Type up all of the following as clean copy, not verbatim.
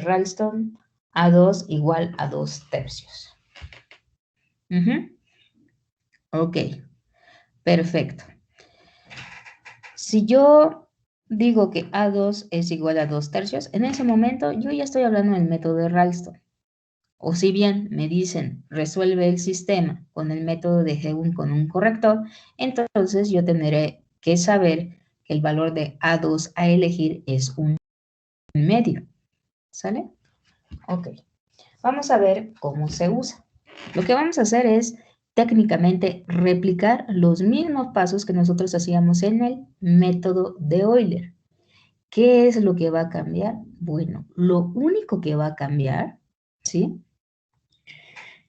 Ralston, A2 igual a 2/3. Ok, perfecto. Si yo digo que A2 es igual a 2/3, en ese momento yo ya estoy hablando del método de Ralston. O si bien me dicen, resuelve el sistema con el método de G1 con un corrector, entonces yo tendré que saber que el valor de A2 a elegir es 1/2. ¿Sale? Ok. Vamos a ver cómo se usa. Lo que vamos a hacer es técnicamente replicar los mismos pasos que nosotros hacíamos en el método de Euler. ¿Qué es lo que va a cambiar? Bueno, lo único que va a cambiar, ¿sí?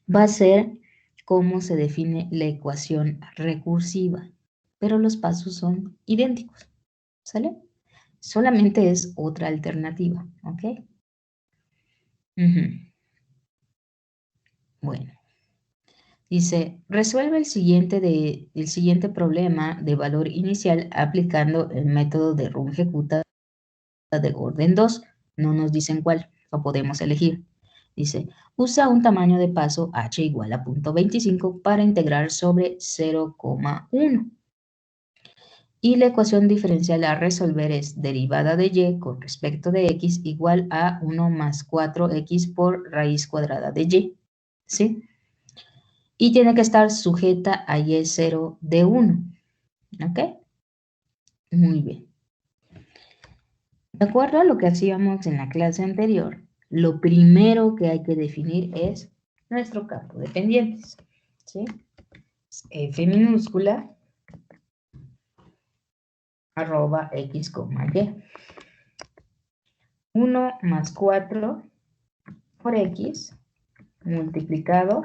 Va a ser cómo se define la ecuación recursiva, pero los pasos son idénticos, ¿sale? Solamente es otra alternativa, ¿ok? Bueno, dice, resuelve el siguiente problema de valor inicial aplicando el método de Runge-Kutta de orden 2. No nos dicen cuál, lo podemos elegir. Dice, usa un tamaño de paso h igual a 0.25 para integrar sobre 0,1. Y la ecuación diferencial a resolver es derivada de y con respecto de x igual a 1 más 4x por raíz cuadrada de y. ¿Sí? Y tiene que estar sujeta a y0 de 1. ¿Ok? Muy bien. De acuerdo a lo que hacíamos en la clase anterior, lo primero que hay que definir es nuestro campo de pendientes. ¿Sí? F minúscula arroba x, y. 1 más 4 por x multiplicado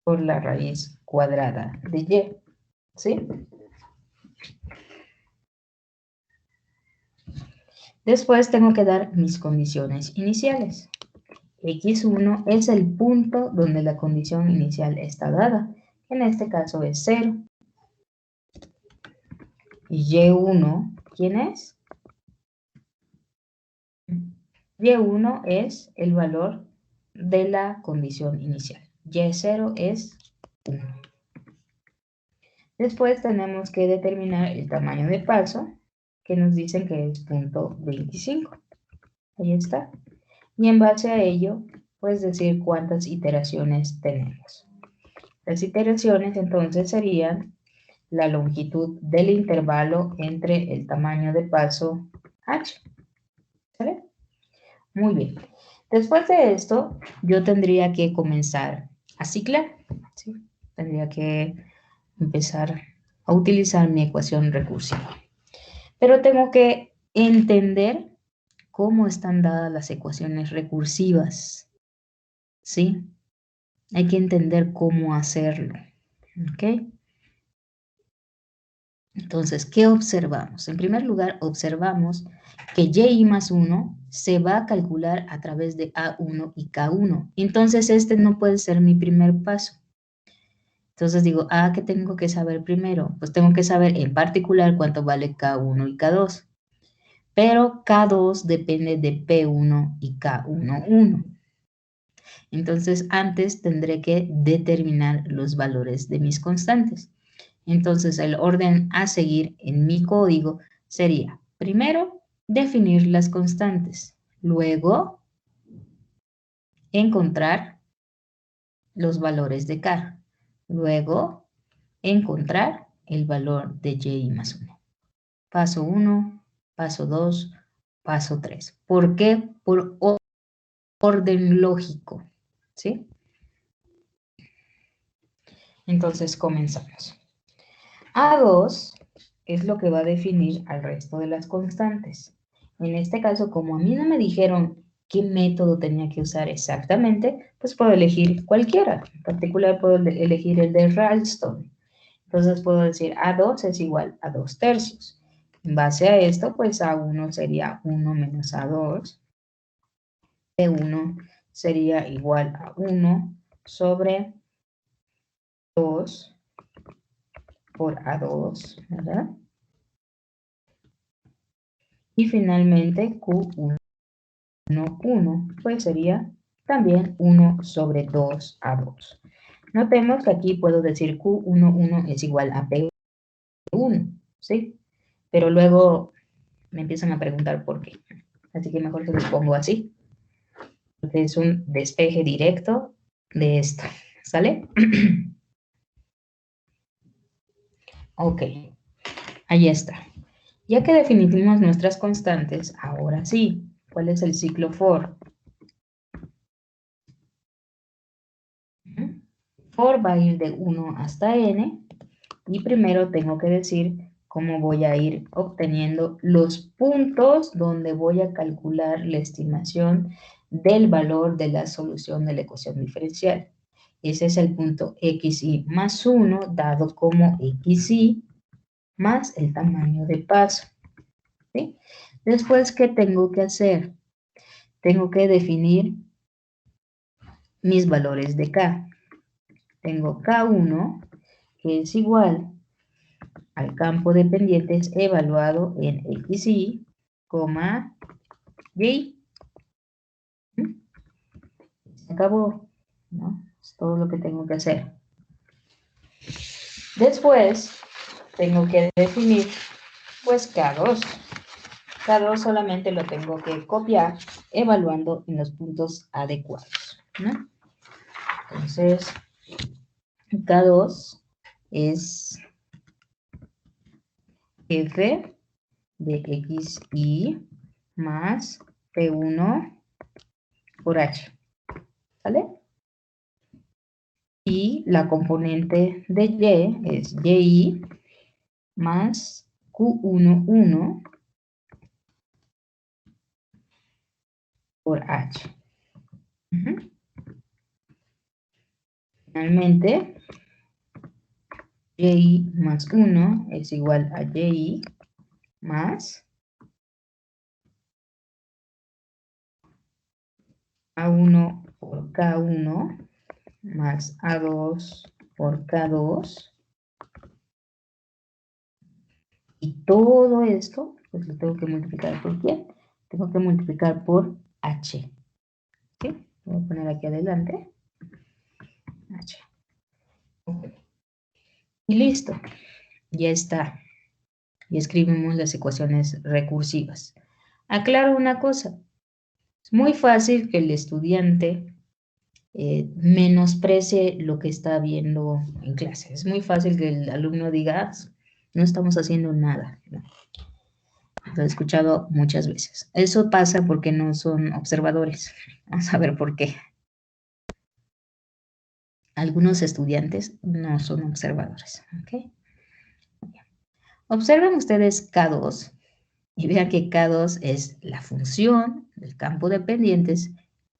por la raíz cuadrada de y. ¿Sí? Después tengo que dar mis condiciones iniciales. X1 es el punto donde la condición inicial está dada. En este caso es 0. Y Y1, ¿quién es? Y1 es el valor de la condición inicial. Y0 es 1. Después tenemos que determinar el tamaño de paso, que nos dicen que es 0.25. Ahí está. Y en base a ello, pues decir cuántas iteraciones tenemos. Las iteraciones entonces serían la longitud del intervalo entre el tamaño de paso h. ¿Sale? Muy bien. Después de esto, yo tendría que comenzar a ciclar. ¿Sí? Tendría que empezar a utilizar mi ecuación recursiva. Pero tengo que entender cómo están dadas las ecuaciones recursivas. ¿Sí? Hay que entender cómo hacerlo. ¿Ok? Entonces, ¿qué observamos? En primer lugar, observamos que y más 1 se va a calcular a través de A1 y K1. Entonces, este no puede ser mi primer paso. Entonces digo, ¿qué tengo que saber primero? Pues tengo que saber en particular cuánto vale K1 y K2. Pero K2 depende de P1 y K11. Entonces, antes tendré que determinar los valores de mis constantes. Entonces, el orden a seguir en mi código sería, primero, definir las constantes. Luego, encontrar los valores de K. Luego, encontrar el valor de y más 1. Paso 1, paso 2, paso 3. ¿Por qué? Por orden lógico. ¿Sí? Entonces, comenzamos. A2 es lo que va a definir al resto de las constantes. En este caso, como a mí no me dijeron qué método tenía que usar exactamente, pues puedo elegir cualquiera. En particular, puedo elegir el de Ralston. Entonces, puedo decir A2 es igual a 2/3. En base a esto, pues A1 sería 1 menos A2. P1 sería igual a 1 sobre 2 por A2, ¿verdad? Y finalmente Q1 1, 1, pues sería también 1 sobre 2A2. Notemos que aquí puedo decir Q1, 1 es igual a P1, ¿sí? Pero luego me empiezan a preguntar por qué. Así que mejor se los pongo así. Porque es un despeje directo de esto, ¿sale? Ok, ahí está. Ya que definimos nuestras constantes, ahora sí, ¿cuál es el ciclo for? For va a ir de 1 hasta n, y primero tengo que decir cómo voy a ir obteniendo los puntos donde voy a calcular la estimación del valor de la solución de la ecuación diferencial. Ese es el punto xy más 1 dado como xy más el tamaño de paso. ¿Sí? Después, ¿qué tengo que hacer? Tengo que definir mis valores de k. Tengo k1, que es igual al campo de pendientes evaluado en xy, y. Se acabó, ¿no? Es todo lo que tengo que hacer. Después, tengo que definir, pues, K2. K2 solamente lo tengo que copiar evaluando en los puntos adecuados, ¿no? Entonces, K2 es f de xy más P1 por h, ¿vale? Y la componente de y es y más q11 por h. Finalmente, y más 1 es igual a y más A1 por K1 más A2 por K2. Y todo esto, pues lo tengo que multiplicar por ¿quién? Tengo que multiplicar por H. ¿Sí? Voy a poner aquí adelante. H. Okay. Y listo. Ya está. Y escribimos las ecuaciones recursivas. Aclaro una cosa. Es muy fácil que el estudiante menosprecie lo que está viendo en clase. Es muy fácil que el alumno diga, no estamos haciendo nada. ¿No? Lo he escuchado muchas veces. Eso pasa porque no son observadores. Vamos a ver por qué. Algunos estudiantes no son observadores. ¿Okay? Observen ustedes K2 y vean que K2 es la función del campo de pendientes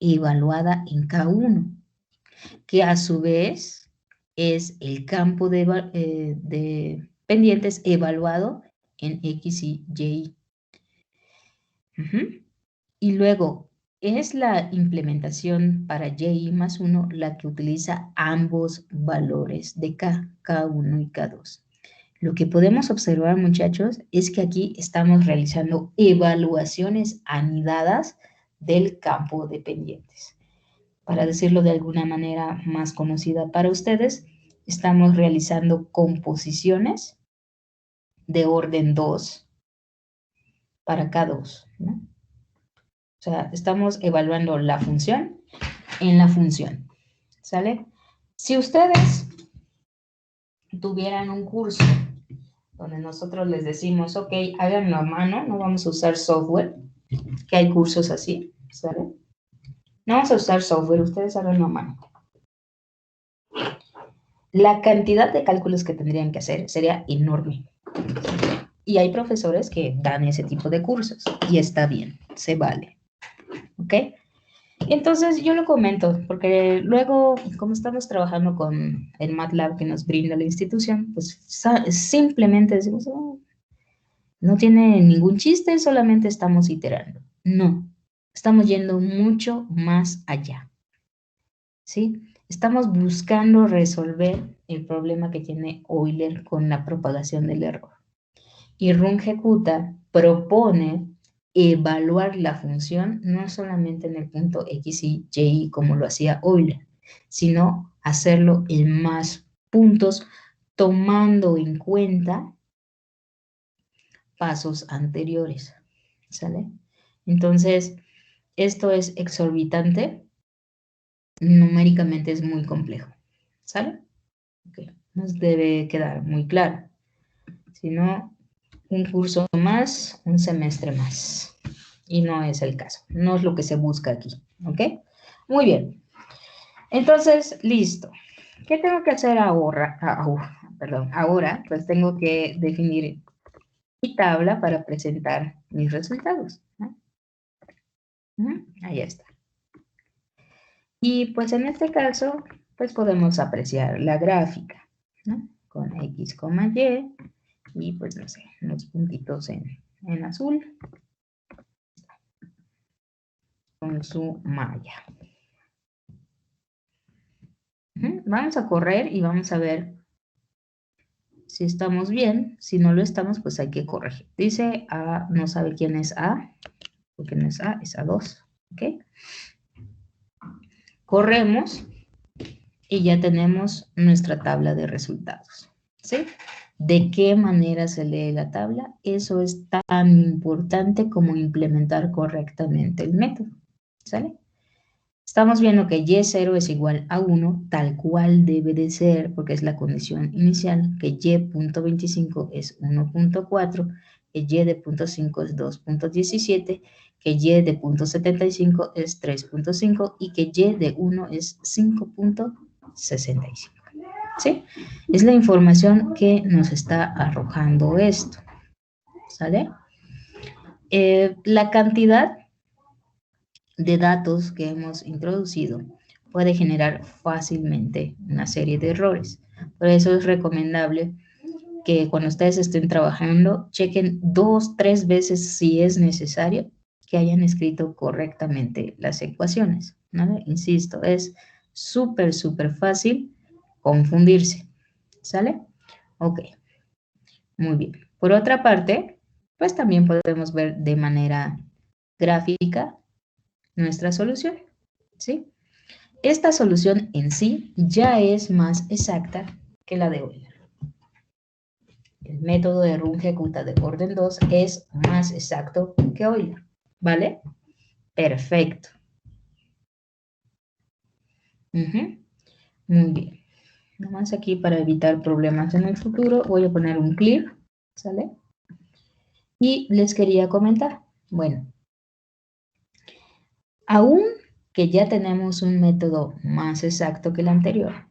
evaluada en K1, que a su vez es el campo de pendientes evaluado en X y Y. Y luego, es la implementación para Y más 1 la que utiliza ambos valores de K, K1 y K2. Lo que podemos observar, muchachos, es que aquí estamos realizando evaluaciones anidadas del campo de pendientes. Para decirlo de alguna manera más conocida para ustedes, estamos realizando composiciones de orden 2 para K2, ¿no? O sea, estamos evaluando la función en la función, ¿sale? Si ustedes tuvieran un curso donde nosotros les decimos, ok, háganlo a mano, no vamos a usar software, que hay cursos así, ¿sale? No vamos a usar software, ustedes háganlo a mano. La cantidad de cálculos que tendrían que hacer sería enorme. Y hay profesores que dan ese tipo de cursos y está bien, se vale. ¿Ok? Entonces yo lo comento, porque luego, como estamos trabajando con el MATLAB que nos brinda la institución, pues simplemente decimos, oh, no tiene ningún chiste, solamente estamos iterando. No, estamos yendo mucho más allá, ¿sí? Estamos buscando resolver el problema que tiene Euler con la propagación del error. Y Runge-Kutta propone evaluar la función no solamente en el punto X y Y como lo hacía Euler, sino hacerlo en más puntos tomando en cuenta pasos anteriores, ¿sale? Entonces, esto es exorbitante, numéricamente es muy complejo, ¿sale? Okay. Nos debe quedar muy claro. Si no, un curso más, un semestre más. Y no es el caso, no es lo que se busca aquí, ¿ok? Muy bien. Entonces, listo. ¿Qué tengo que hacer ahora? Perdón, ahora, pues tengo que definir mi tabla para presentar mis resultados, ¿no? Ahí está. Y pues en este caso, pues podemos apreciar la gráfica, ¿no? Con X, Y, y pues no sé, unos puntitos en azul, con su malla. Vamos a correr y vamos a ver si estamos bien. Si no lo estamos, pues hay que corregir. Dice A, no sabe quién es A, porque no es A, es A2, ¿ok? Corremos y ya tenemos nuestra tabla de resultados, ¿sí? ¿De qué manera se lee la tabla? Eso es tan importante como implementar correctamente el método, ¿sale? Estamos viendo que Y0 es igual a 1, tal cual debe de ser, porque es la condición inicial, que Y.25 es 1.4, que Y de punto 5 es 2.17, que Y de punto 75 es 3.5 y que Y de 1 es 5.65. ¿Sí? Es la información que nos está arrojando esto. ¿Sale? La cantidad de datos que hemos introducido puede generar fácilmente una serie de errores. Por eso es recomendable que cuando ustedes estén trabajando, chequen 2, 3 veces si es necesario que hayan escrito correctamente las ecuaciones, ¿vale? Insisto, es súper, súper fácil confundirse, ¿sale? Ok, muy bien. Por otra parte, pues también podemos ver de manera gráfica nuestra solución, ¿sí? Esta solución en sí ya es más exacta que la de Euler. El método de Runge-Kutta de orden 2 es más exacto que Euler, ¿vale? Perfecto. Muy bien. Nomás aquí para evitar problemas en el futuro voy a poner un clear, ¿sale? Y les quería comentar, bueno, aún que ya tenemos un método más exacto que el anterior,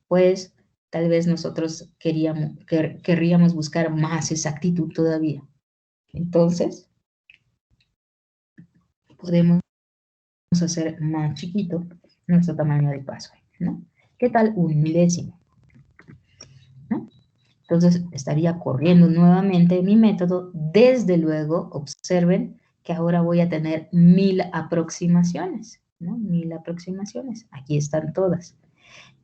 pues tal vez nosotros querríamos buscar más exactitud todavía. Entonces, podemos hacer más chiquito nuestro tamaño de paso, ¿no? ¿Qué tal un milésimo? ¿No? Entonces, estaría corriendo nuevamente mi método. Desde luego, observen que ahora voy a tener 1000 aproximaciones, ¿no? 1000 aproximaciones. Aquí están todas.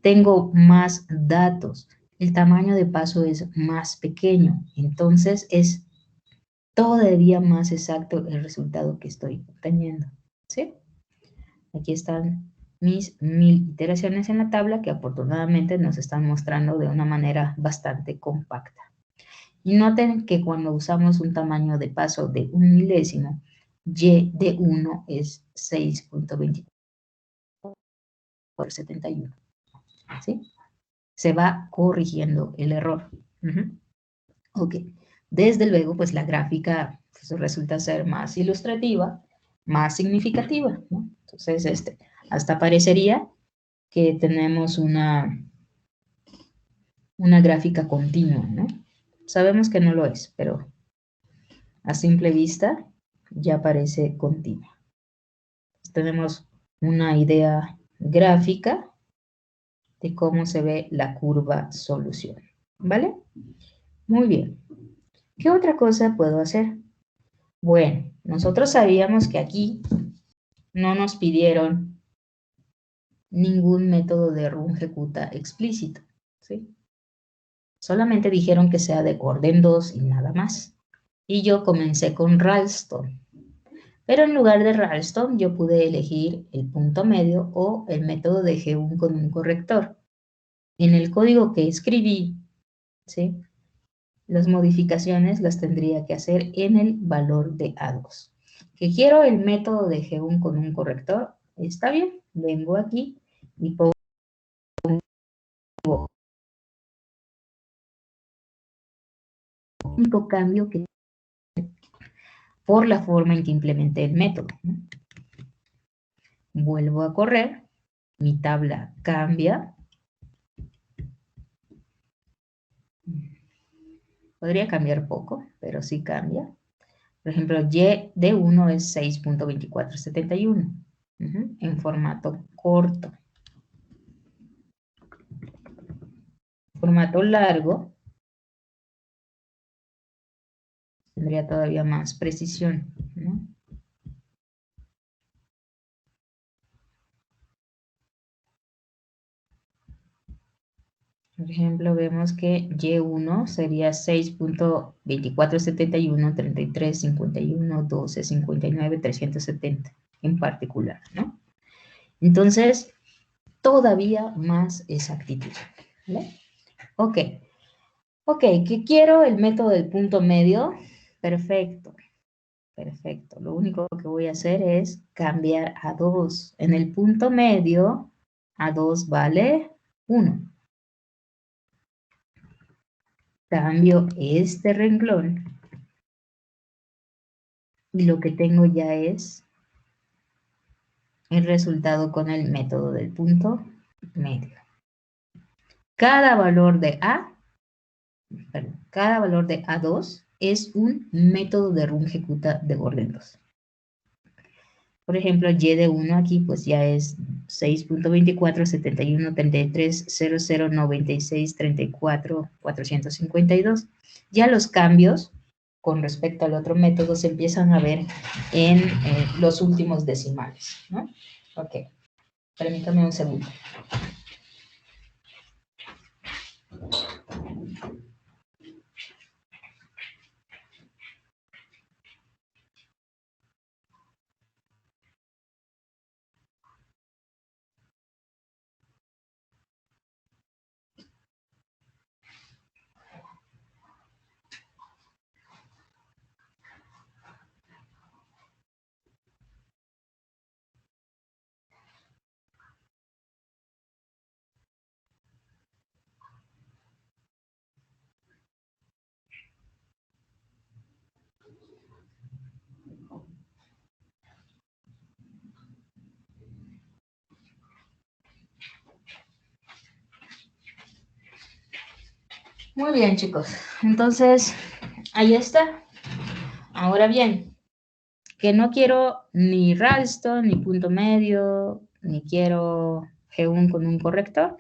Tengo más datos. El tamaño de paso es más pequeño. Entonces, es todavía más exacto el resultado que estoy obteniendo, ¿sí? Aquí están mis 1000 iteraciones en la tabla que afortunadamente nos están mostrando de una manera bastante compacta. Y noten que cuando usamos un tamaño de paso de 1 milésimo, Y de 1 es 6.2471, ¿sí? Se va corrigiendo el error. Ok, desde luego, pues la gráfica pues, resulta ser más ilustrativa, más significativa, ¿no? Entonces, hasta parecería que tenemos una gráfica continua, ¿no? Sabemos que no lo es, pero a simple vista ya parece continua. Tenemos una idea gráfica de cómo se ve la curva solución, ¿vale? Muy bien. ¿Qué otra cosa puedo hacer? Bueno, nosotros sabíamos que aquí no nos pidieron ningún método de Runge-Kutta explícito, ¿sí? Solamente dijeron que sea de orden 2 y nada más. Y yo comencé con Ralston. Pero en lugar de Ralston, yo pude elegir el punto medio o el método de G1 con un corrector. En el código que escribí, ¿sí? Las modificaciones las tendría que hacer en el valor de A2. Que quiero el método de G1 con un corrector, está bien, vengo aquí y pongo el único cambio que por la forma en que implementé el método, ¿no? Vuelvo a correr, mi tabla cambia. Podría cambiar poco, pero sí cambia. Por ejemplo, Y de 1 es 6.2471 en formato corto. Formato largo tendría todavía más precisión, ¿no? Por ejemplo, vemos que Y1 sería 6.2471, 33, 51, 12, 59, 370 en particular, ¿no? Entonces, todavía más exactitud, ¿vale? Ok, ¿qué quiero? El método del punto medio. Perfecto, perfecto. Lo único que voy a hacer es cambiar a 2. En el punto medio, a 2 vale 1. Cambio este renglón y lo que tengo ya es el resultado con el método del punto medio. Cada valor de cada valor de A2 es un método de Runge-Kutta de orden 2. Por ejemplo, Y de 1 aquí pues ya es 6.24, 71, 33, 00, 96, 34, 452. Ya los cambios con respecto al otro método se empiezan a ver en los últimos decimales, ¿no? Ok, permítame un segundo. Muy bien, chicos. Entonces, ahí está. Ahora bien, que no quiero ni Ralston, ni punto medio, ni quiero G1 con un corrector,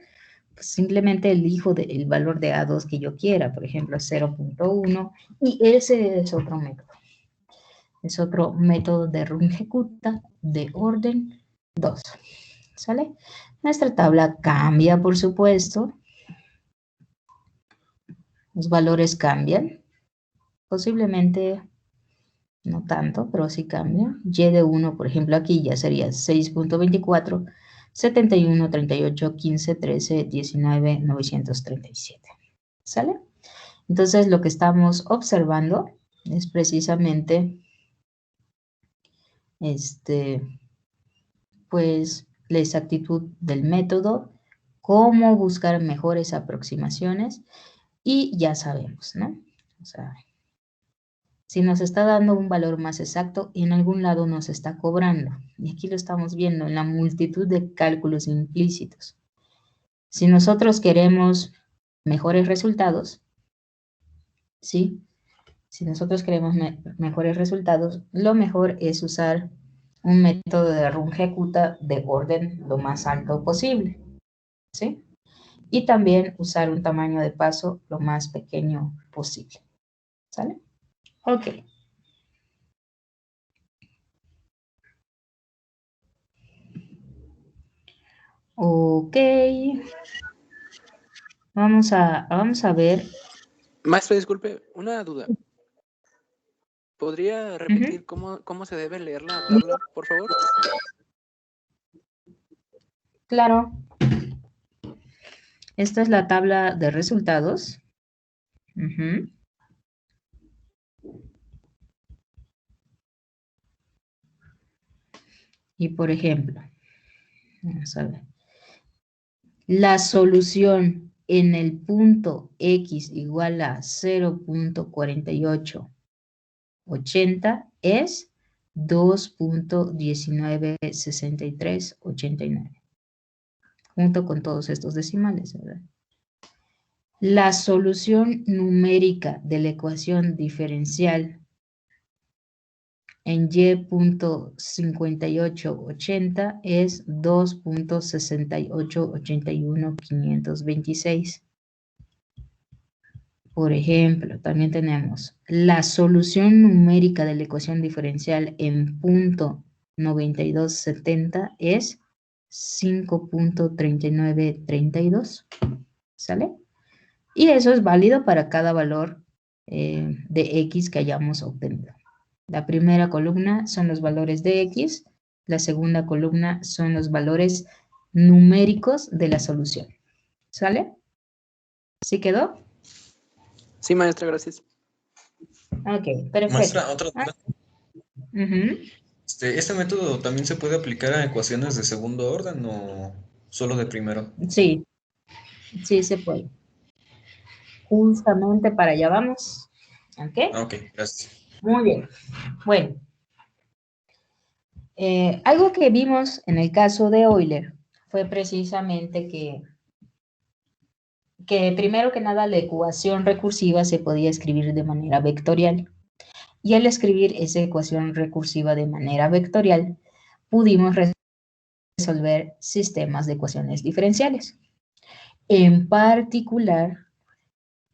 pues simplemente elijo el valor de A2 que yo quiera, por ejemplo, 0.1, y ese es otro método. Es otro método de Runge-Kutta de orden 2. ¿Sale? Nuestra tabla cambia, por supuesto. Los valores cambian. Posiblemente no tanto, pero sí cambia. Y de 1, por ejemplo, aquí ya sería 6.24, 71, 38, 15, 13, 19, 937. ¿Sale? Entonces, lo que estamos observando es precisamente pues, la exactitud del método, cómo buscar mejores aproximaciones y ya sabemos, ¿no? O sea, si nos está dando un valor más exacto, en algún lado nos está cobrando. Y aquí lo estamos viendo en la multitud de cálculos implícitos. Si nosotros queremos mejores resultados, ¿sí? Si nosotros queremos mejores resultados, lo mejor es usar un método de Runge-Kutta de orden lo más alto posible, ¿sí? Y también usar un tamaño de paso lo más pequeño posible, ¿sale? Ok. Ok. Vamos a ver. Maestro, disculpe, una duda. ¿Podría Ujú. repetir cómo se debe leer la tabla, por favor? Claro, esta es la tabla de resultados. Ujú. Y por ejemplo, vamos a ver, la solución en el punto X igual a 0.4880 es 2.196389, junto con todos estos decimales, ¿verdad? La solución numérica de la ecuación diferencial en y.5880 es 2.6881526. Por ejemplo, también tenemos la solución numérica de la ecuación diferencial en punto 9270 es 5.3932. ¿Sale? Y eso es válido para cada valor de X que hayamos obtenido. La primera columna son los valores de X, la segunda columna son los valores numéricos de la solución. ¿Sale? ¿Sí quedó? Sí, maestra, gracias. Ok, perfecto. Maestra, otra duda. Ujú. ¿Este método también se puede aplicar a ecuaciones de segundo orden o solo de primero? Sí, sí se puede. Justamente para allá vamos. ¿Ok? Ok, gracias. Muy bien. Bueno, algo que vimos en el caso de Euler fue precisamente que primero que nada la ecuación recursiva se podía escribir de manera vectorial. Y al escribir esa ecuación recursiva de manera vectorial, pudimos resolver sistemas de ecuaciones diferenciales. En particular,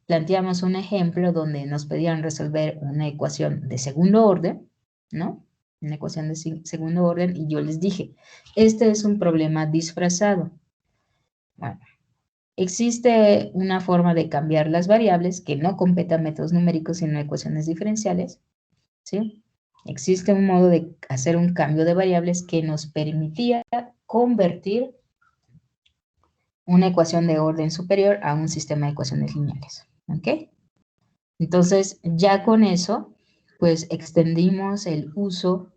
planteamos un ejemplo donde nos pedían resolver una ecuación de segundo orden, ¿no? Una ecuación de segundo orden, y yo les dije, este es un problema disfrazado. Bueno, existe una forma de cambiar las variables que no compete a métodos numéricos, sino a ecuaciones diferenciales, ¿sí? Existe un modo de hacer un cambio de variables que nos permitía convertir una ecuación de orden superior a un sistema de ecuaciones lineales, ¿ok? Entonces, ya con eso, pues extendimos el uso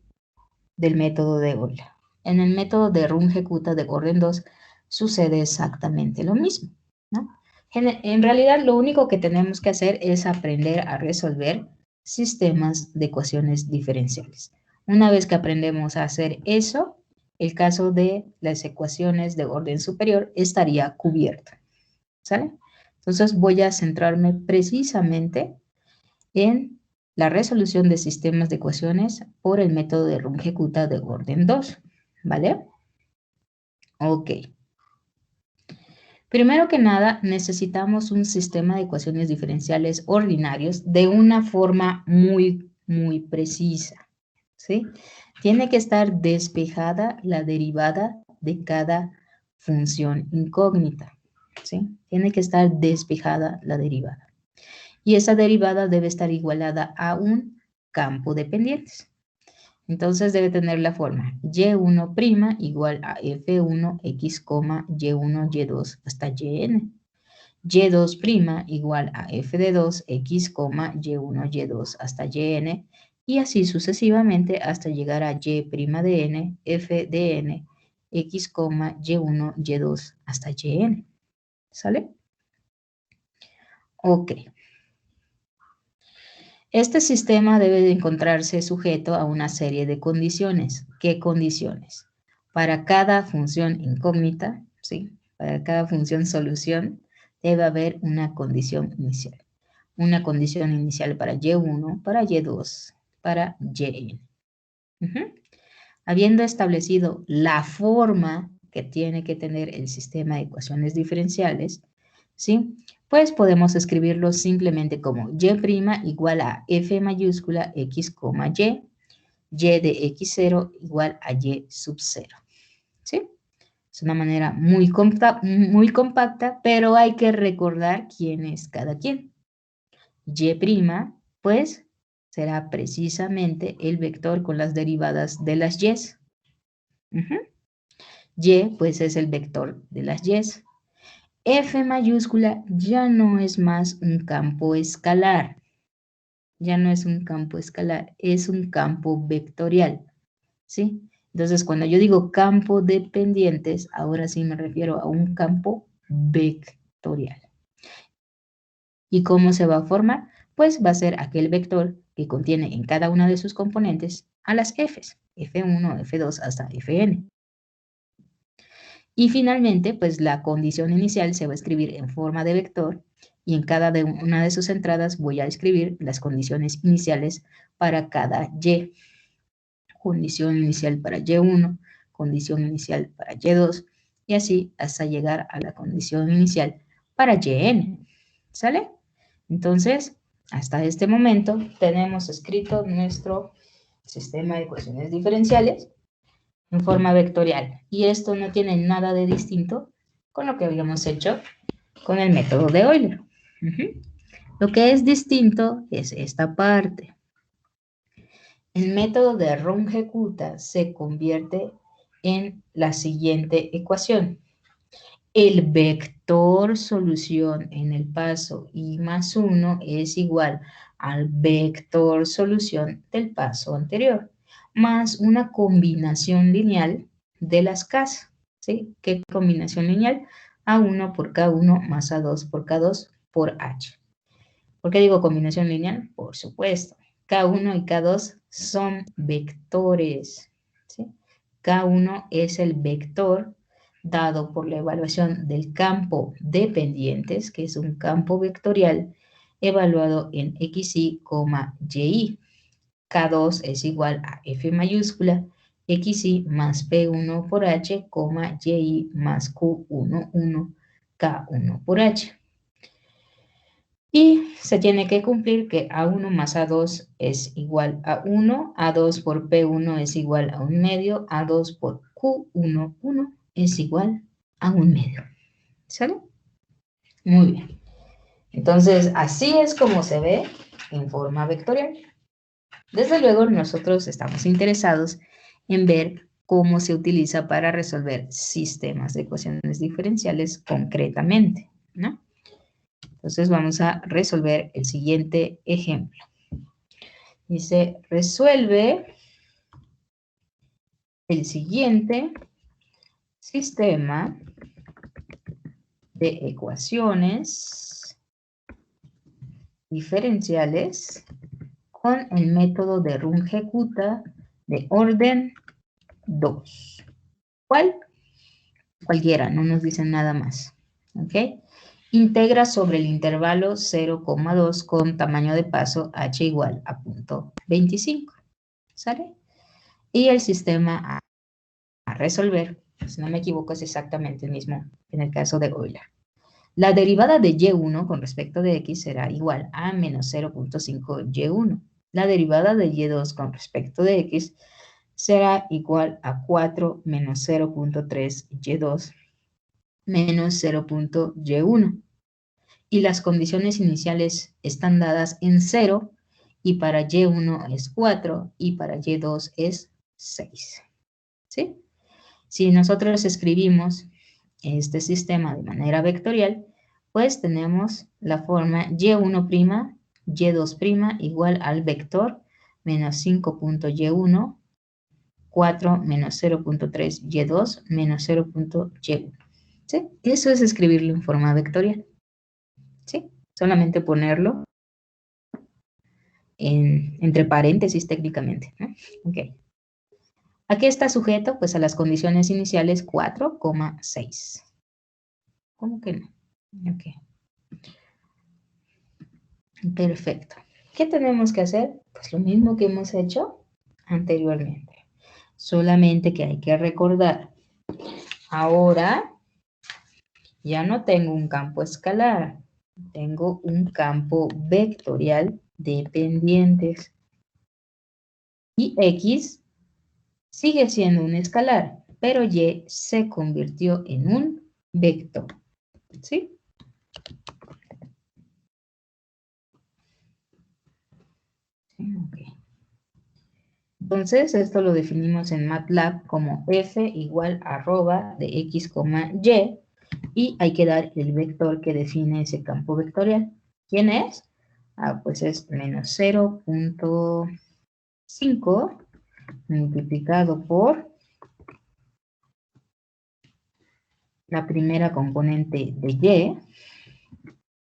del método de Euler. En el método de Runge-Kutta de orden 2 sucede exactamente lo mismo, ¿no? En realidad, lo único que tenemos que hacer es aprender a resolver sistemas de ecuaciones diferenciales. Una vez que aprendemos a hacer eso, el caso de las ecuaciones de orden superior estaría cubierto, ¿sale? Entonces voy a centrarme precisamente en la resolución de sistemas de ecuaciones por el método de Runge-Kutta de orden 2, ¿vale? Ok. Primero que nada, necesitamos un sistema de ecuaciones diferenciales ordinarios de una forma muy precisa, ¿sí? Tiene que estar despejada la derivada de cada función incógnita, ¿sí? Tiene que estar despejada la derivada. Y esa derivada debe estar igualada a un campo de pendientes. Entonces debe tener la forma y1' igual a f1x, y1, y2 hasta yn. y2' igual a f de 2x, y1, y2 hasta yn. Y así sucesivamente hasta llegar a y' de n, f de n, x, y1, y2 hasta yn. ¿Sale? Ok. Este sistema debe de encontrarse sujeto a una serie de condiciones. ¿Qué condiciones? Para cada función incógnita, ¿sí? Para cada función solución, debe haber una condición inicial. Una condición inicial para y1, para y2, para yn. Habiendo establecido la forma que tiene que tener el sistema de ecuaciones diferenciales, ¿sí? Pues podemos escribirlo simplemente como y' igual a f mayúscula x, y de x0 igual a y sub 0, ¿sí? Es una manera muy compacta, pero hay que recordar quién es cada quien. Y', pues, será precisamente el vector con las derivadas de las y. Y, pues, es el vector de las y. F mayúscula ya no es más un campo escalar. Ya no es un campo escalar, es un campo vectorial, ¿sí? Entonces, cuando yo digo campo de pendientes, ahora sí me refiero a un campo vectorial. ¿Y cómo se va a formar? Pues va a ser aquel vector que contiene en cada una de sus componentes a las f's, F1, F2 hasta Fn. Y finalmente, pues la condición inicial se va a escribir en forma de vector y en cada una de sus entradas voy a escribir las condiciones iniciales para cada y. Condición inicial para y1, condición inicial para y2 y así hasta llegar a la condición inicial para yn. ¿Sale? Entonces, hasta este momento tenemos escrito nuestro sistema de ecuaciones diferenciales en forma vectorial. Y esto no tiene nada de distinto con lo que habíamos hecho con el método de Euler. Lo que es distinto es esta parte. El método de Runge-Kutta se convierte en la siguiente ecuación. El vector solución en el paso i más 1 es igual al vector solución del paso anterior, más una combinación lineal de las K's, ¿sí? ¿Qué combinación lineal? A1 por K1 más A2 por K2 por H. ¿Por qué digo combinación lineal? Por supuesto. K1 y K2 son vectores, ¿sí? K1 es el vector dado por la evaluación del campo de pendientes, que es un campo vectorial evaluado en xy, y. K2 es igual a F mayúscula, xy más P1 por H, y más Q11, K1 por H. Y se tiene que cumplir que A1 más A2 es igual a 1, A2 por P1 es igual a 1 medio, A2 por Q11 es igual a 1 medio. ¿Sale? Muy bien. Entonces, así es como se ve en forma vectorial. Desde luego, nosotros estamos interesados en ver cómo se utiliza para resolver sistemas de ecuaciones diferenciales concretamente, ¿no? Entonces vamos a resolver el siguiente ejemplo. Dice, resuelve el siguiente sistema de ecuaciones diferenciales con el método de Runge-Kutta de orden 2. ¿Cuál? Cualquiera, no nos dicen nada más. ¿Ok? Integra sobre el intervalo 0,2 con tamaño de paso h igual a 0.25. ¿Sale? Y el sistema a resolver, si no me equivoco, es exactamente el mismo en el caso de Euler. La derivada de y1 con respecto de x será igual a menos 0.5 y1. La derivada de y2 con respecto de x será igual a 4 menos 0.3 y2 menos 0.y1. Y las condiciones iniciales están dadas en 0 y para y1 es 4 y para y2 es 6. ¿Sí? Si nosotros escribimos este sistema de manera vectorial, pues tenemos la forma y1', y2' igual al vector menos 5.y1, 4 menos 0.3 y2 menos 0.y1. ¿Sí? Eso es escribirlo en forma vectorial. ¿Sí? Solamente ponerlo entre paréntesis técnicamente, ¿no? Ok. ¿A qué está sujeto? Pues a las condiciones iniciales 4,6. ¿Cómo que no? Ok. Perfecto. ¿Qué tenemos que hacer? Pues lo mismo que hemos hecho anteriormente. Solamente que hay que recordar. Ahora ya no tengo un campo escalar. Tengo un campo vectorial de pendientes. Y X sigue siendo un escalar, pero Y se convirtió en un vector. ¿Sí? Ok. Entonces, esto lo definimos en MATLAB como f igual a arroba de x, y, y hay que dar el vector que define ese campo vectorial. ¿Quién es? Pues es menos 0.5 multiplicado por la primera componente de y,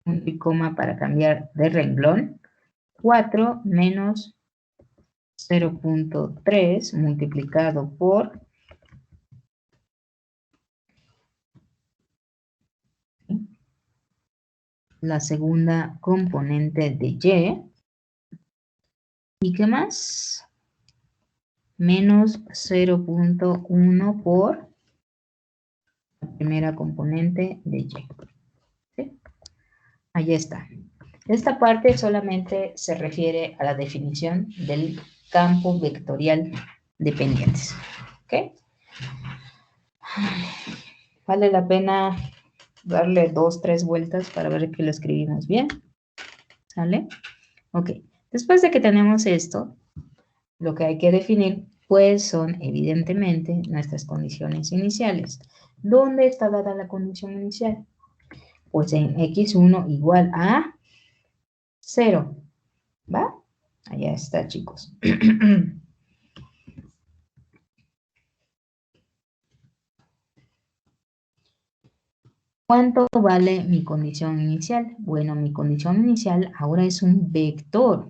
punto y coma para cambiar de renglón, 4 menos 0.3 multiplicado por la segunda componente de y. ¿Y qué más? Menos 0.1 por la primera componente de y. ¿Sí? Ahí está. Esta parte solamente se refiere a la definición del campo vectorial dependientes. ¿Ok? Vale la pena darle 2, 3 vueltas para ver que lo escribimos bien. ¿Sale? Ok. Después de que tenemos esto, lo que hay que definir, pues, son evidentemente nuestras condiciones iniciales. ¿Dónde está dada la condición inicial? Pues en x1 igual a 0. ¿Va? Allá está, chicos. ¿Cuánto vale mi condición inicial? Bueno, mi condición inicial ahora es un vector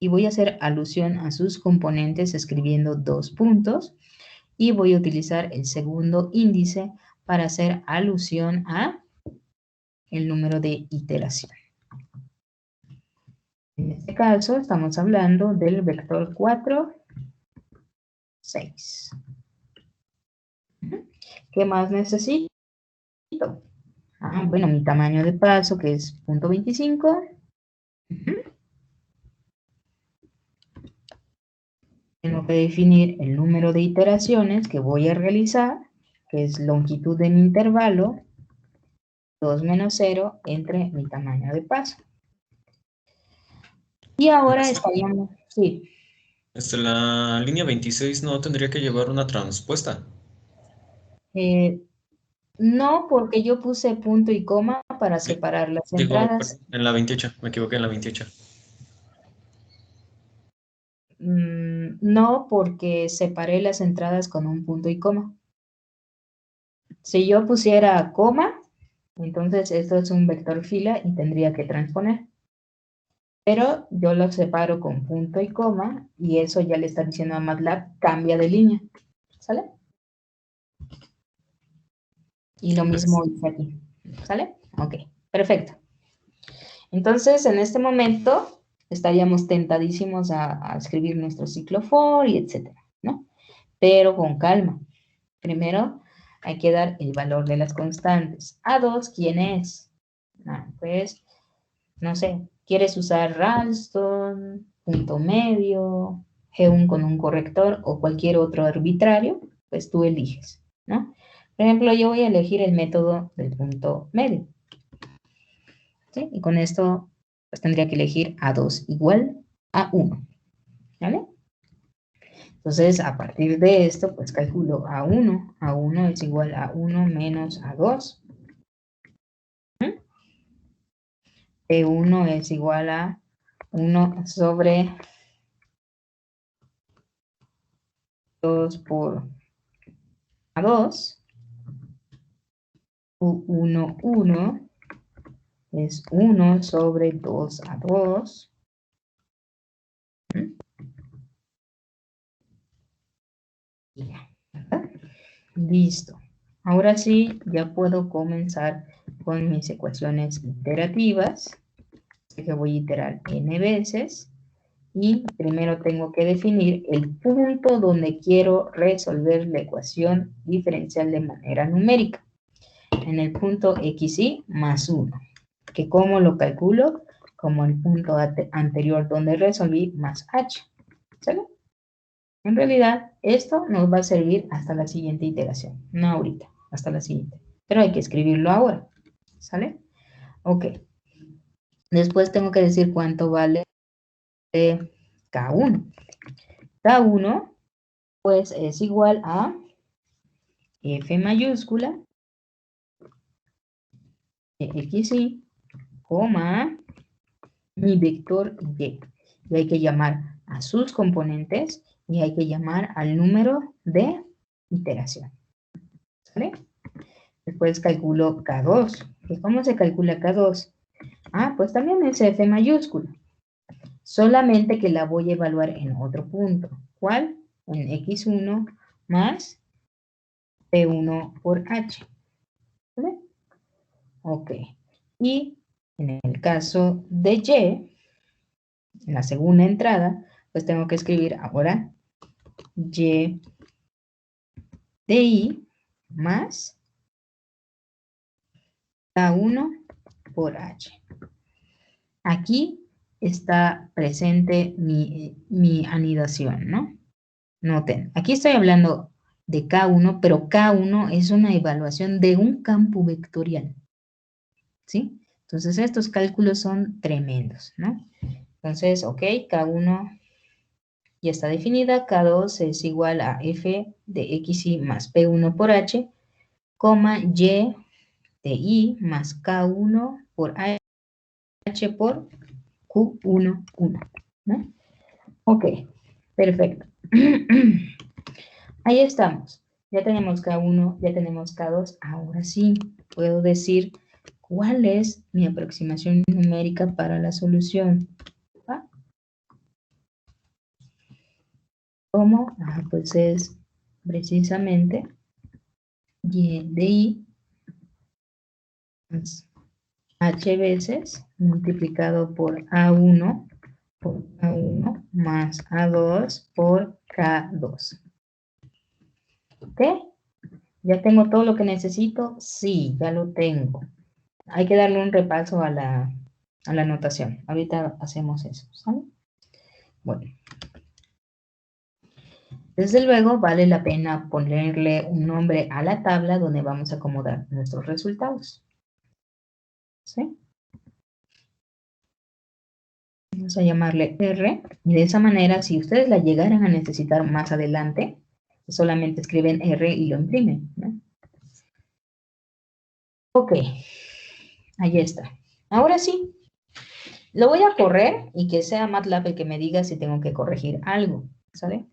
y voy a hacer alusión a sus componentes escribiendo 2 puntos y voy a utilizar el segundo índice para hacer alusión a el número de iteración. En este caso estamos hablando del vector 4, 6. ¿Qué más necesito? Bueno, mi tamaño de paso, que es 0.25. Tengo que definir el número de iteraciones que voy a realizar, que es longitud de mi intervalo, 2 menos 0, entre mi tamaño de paso. Y ahora estaríamos... Sí. La línea 26 no tendría que llevar una transpuesta. No, porque yo puse punto y coma para separar las Digo, entradas. en la 28, me equivoqué en la 28. No, porque separé las entradas con un punto y coma. Si yo pusiera coma, entonces esto es un vector fila y tendría que transponer. Pero yo lo separo con punto y coma y eso ya le está diciendo a MATLAB, cambia de línea. ¿Sale? Y lo mismo hice aquí. ¿Sale? Ok, perfecto. Entonces, en este momento, estaríamos tentadísimos a escribir nuestro ciclo for y etcétera, ¿no? Pero con calma. Primero, hay que dar el valor de las constantes. A2, ¿quién es? Pues, no sé, ¿quieres usar Ralston, punto medio, G1 con un corrector o cualquier otro arbitrario? Pues tú eliges, ¿no? Por ejemplo, yo voy a elegir el método del punto medio. ¿Sí? Y con esto pues tendría que elegir A2 igual a 1. ¿Vale? Entonces, a partir de esto, pues calculo A1. A1 es igual a 1 menos A2. P1 es igual a 1 sobre 2 por A2. U1, 1 es 1 sobre 2 A2. Listo. Ahora sí, ya puedo comenzar con mis ecuaciones iterativas. Así que voy a iterar n veces. Y primero tengo que definir el punto donde quiero resolver la ecuación diferencial de manera numérica. En el punto xy más 1. Que ¿cómo lo calculo? Como el punto anterior donde resolví más h. ¿Sale? En realidad, esto nos va a servir hasta la siguiente iteración. No ahorita, hasta la siguiente. Pero hay que escribirlo ahora. ¿Sale? Ok. Después tengo que decir cuánto vale K1. K1 pues es igual a F mayúscula XY, coma, mi vector Y. Y hay que llamar a sus componentes y hay que llamar al número de iteración. ¿Sale? Después calculo K2. ¿Y cómo se calcula K2? Ah, pues también es F mayúscula. Solamente que la voy a evaluar en otro punto. ¿Cuál? En X1 más P1 por H. ¿Vale? Ok. Y en el caso de Y, en la segunda entrada, pues tengo que escribir ahora Y de I más K1 por H. Aquí está presente mi anidación, ¿no? Noten, aquí estoy hablando de K1, pero K1 es una evaluación de un campo vectorial, ¿sí? Entonces, estos cálculos son tremendos, ¿no? Entonces, ok, K1 ya está definida, K2 es igual a F de XY más P1 por H, coma, Y de I más K1 por H por Q1, 1, ¿no? Ok, perfecto. Ahí estamos. Ya tenemos K1, ya tenemos K2. Ahora sí, puedo decir cuál es mi aproximación numérica para la solución. ¿Va? ¿Cómo? Ah, pues es precisamente Y de I más H veces multiplicado por A1 más A2 por K2. ¿Ok? ¿Ya tengo todo lo que necesito? Sí, ya lo tengo. Hay que darle un repaso a la anotación. Ahorita hacemos eso, ¿sale? Bueno. Desde luego, vale la pena ponerle un nombre a la tabla donde vamos a acomodar nuestros resultados. ¿Sí? Vamos a llamarle R. Y de esa manera, si ustedes la llegaran a necesitar más adelante, solamente escriben R y lo imprimen, ¿no? Ok. Ahí está. Ahora sí. Lo voy a correr y que sea MATLAB el que me diga si tengo que corregir algo, ¿sale?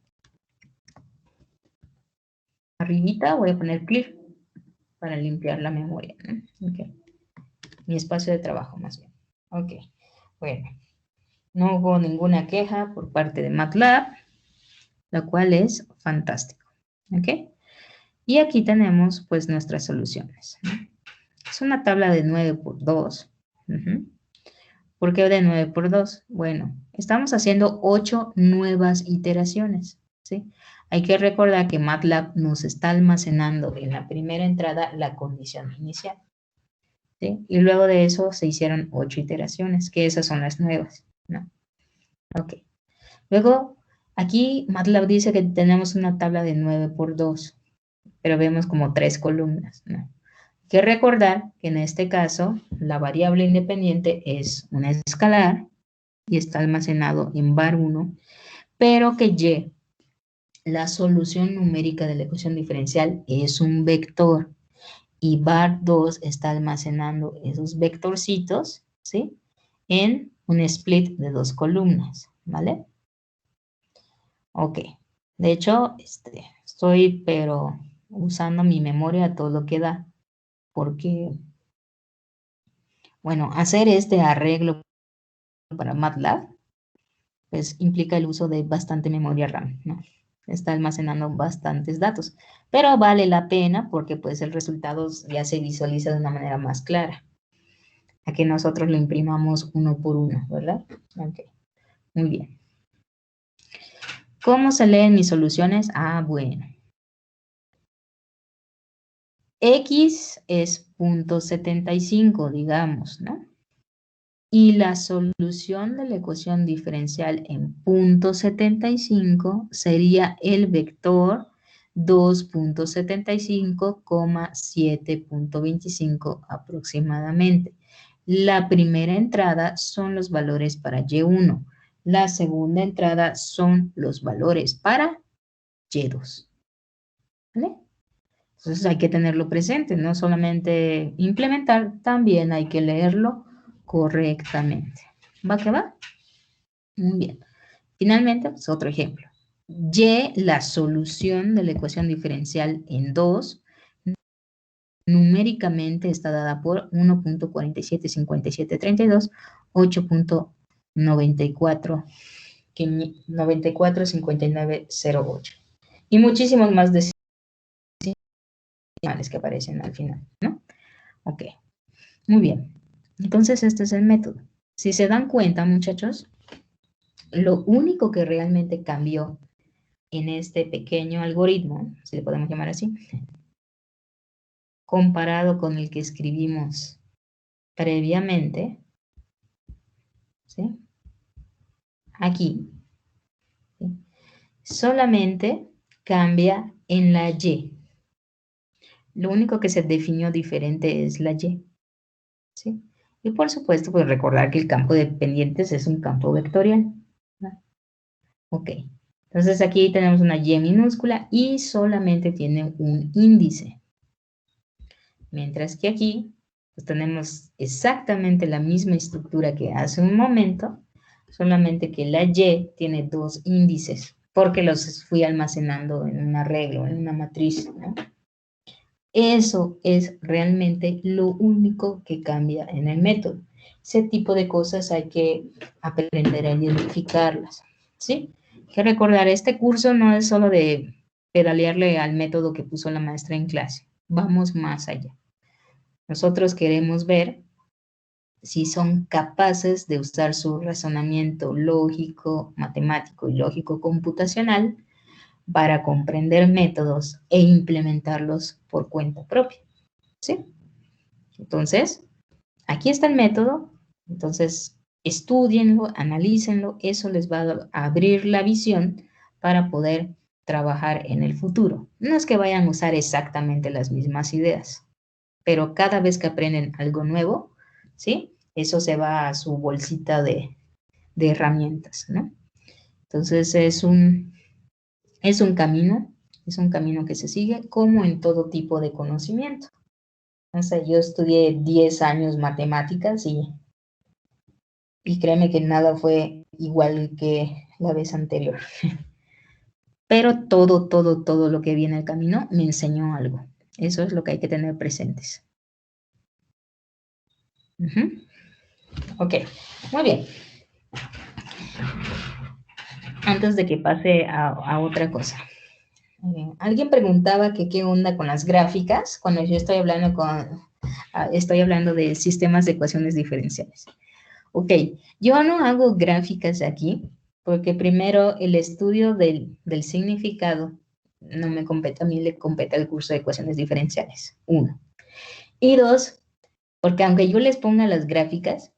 Arribita voy a poner clear para limpiar la memoria, ¿no? Okay. Mi espacio de trabajo más bien. Ok, bueno. No hubo ninguna queja por parte de MATLAB, la cual es fantástico, ¿ok? Y aquí tenemos pues nuestras soluciones, ¿no? Es una tabla de 9 por 2. ¿Por qué de 9 por 2? Bueno, estamos haciendo 8 nuevas iteraciones, ¿sí? Hay que recordar que MATLAB nos está almacenando en la primera entrada la condición inicial, ¿sí? Y luego de eso se hicieron 8 iteraciones, que esas son las nuevas, ¿no? Ok. Luego, aquí MATLAB dice que tenemos una tabla de 9 por 2, pero vemos como 3 columnas, ¿no? Hay que recordar que en este caso la variable independiente es una escalar y está almacenado en var1, pero que Y, la solución numérica de la ecuación diferencial, es un vector y var2 está almacenando esos vectorcitos, ¿sí? En un split de 2 columnas, ¿vale? Ok. De hecho, estoy pero usando mi memoria a todo lo que da, porque, bueno, hacer este arreglo para MATLAB, pues implica el uso de bastante memoria RAM, ¿no? Está almacenando bastantes datos, pero vale la pena porque pues el resultado ya se visualiza de una manera más clara, a que nosotros lo imprimamos uno por uno, ¿verdad? Ok, muy bien. ¿Cómo se leen mis soluciones? Ah, bueno. X es 0.75, digamos, ¿no? Y la solución de la ecuación diferencial en 0.75 sería el vector 2.75, 7.25 aproximadamente. La primera entrada son los valores para Y1. la segunda entrada son los valores para Y2. ¿Vale? Entonces hay que tenerlo presente, no solamente implementar, también hay que leerlo correctamente. ¿Va que va? Muy bien. Finalmente, pues, otro ejemplo. Y, la solución de la ecuación diferencial en 2, numéricamente está dada por 1.475732, 8.94, 945908. Y muchísimos más decimales que aparecen al final, ¿no? Ok, muy bien. Entonces, este es el método. Si se dan cuenta, muchachos, lo único que realmente cambió en este pequeño algoritmo, si le podemos llamar así, comparado con el que escribimos previamente, ¿sí? Aquí, ¿sí? Solamente cambia en la Y. Lo único que se definió diferente es la Y, ¿sí? Y por supuesto, pues recordar que el campo de pendientes es un campo vectorial, ¿no? Ok, entonces aquí tenemos una Y minúscula y solamente tiene un índice. Mientras que aquí pues tenemos exactamente la misma estructura que hace un momento, solamente que la Y tiene dos índices, porque los fui almacenando en un arreglo, en una matriz, ¿no? Eso es realmente lo único que cambia en el método. Ese tipo de cosas hay que aprender a identificarlas, ¿sí? Hay que recordar, este curso no es solo de pedalearle al método que puso la maestra en clase. Vamos más allá. Nosotros queremos ver si son capaces de usar su razonamiento lógico, matemático y lógico computacional para comprender métodos e implementarlos por cuenta propia, ¿sí? Entonces, aquí está el método, entonces estudienlo, analícenlo, eso les va a abrir la visión para poder trabajar en el futuro. No es que vayan a usar exactamente las mismas ideas, pero cada vez que aprenden algo nuevo, ¿sí? Eso se va a su bolsita de herramientas, ¿no? Entonces es un camino que se sigue como en todo tipo de conocimiento. O sea, yo estudié 10 años matemáticas y créeme que nada fue igual que la vez anterior. Pero todo lo que viene al camino me enseñó algo. Eso es lo que hay que tener presentes. Ok, muy bien. Antes de que pase a otra cosa. Alguien preguntaba que qué onda con las gráficas cuando yo estoy hablando de sistemas de ecuaciones diferenciales. Ok, yo no hago gráficas aquí porque primero el estudio del significado no me compete, a mí le compete al curso de ecuaciones diferenciales, 1. Y 2, porque aunque yo les ponga las gráficas,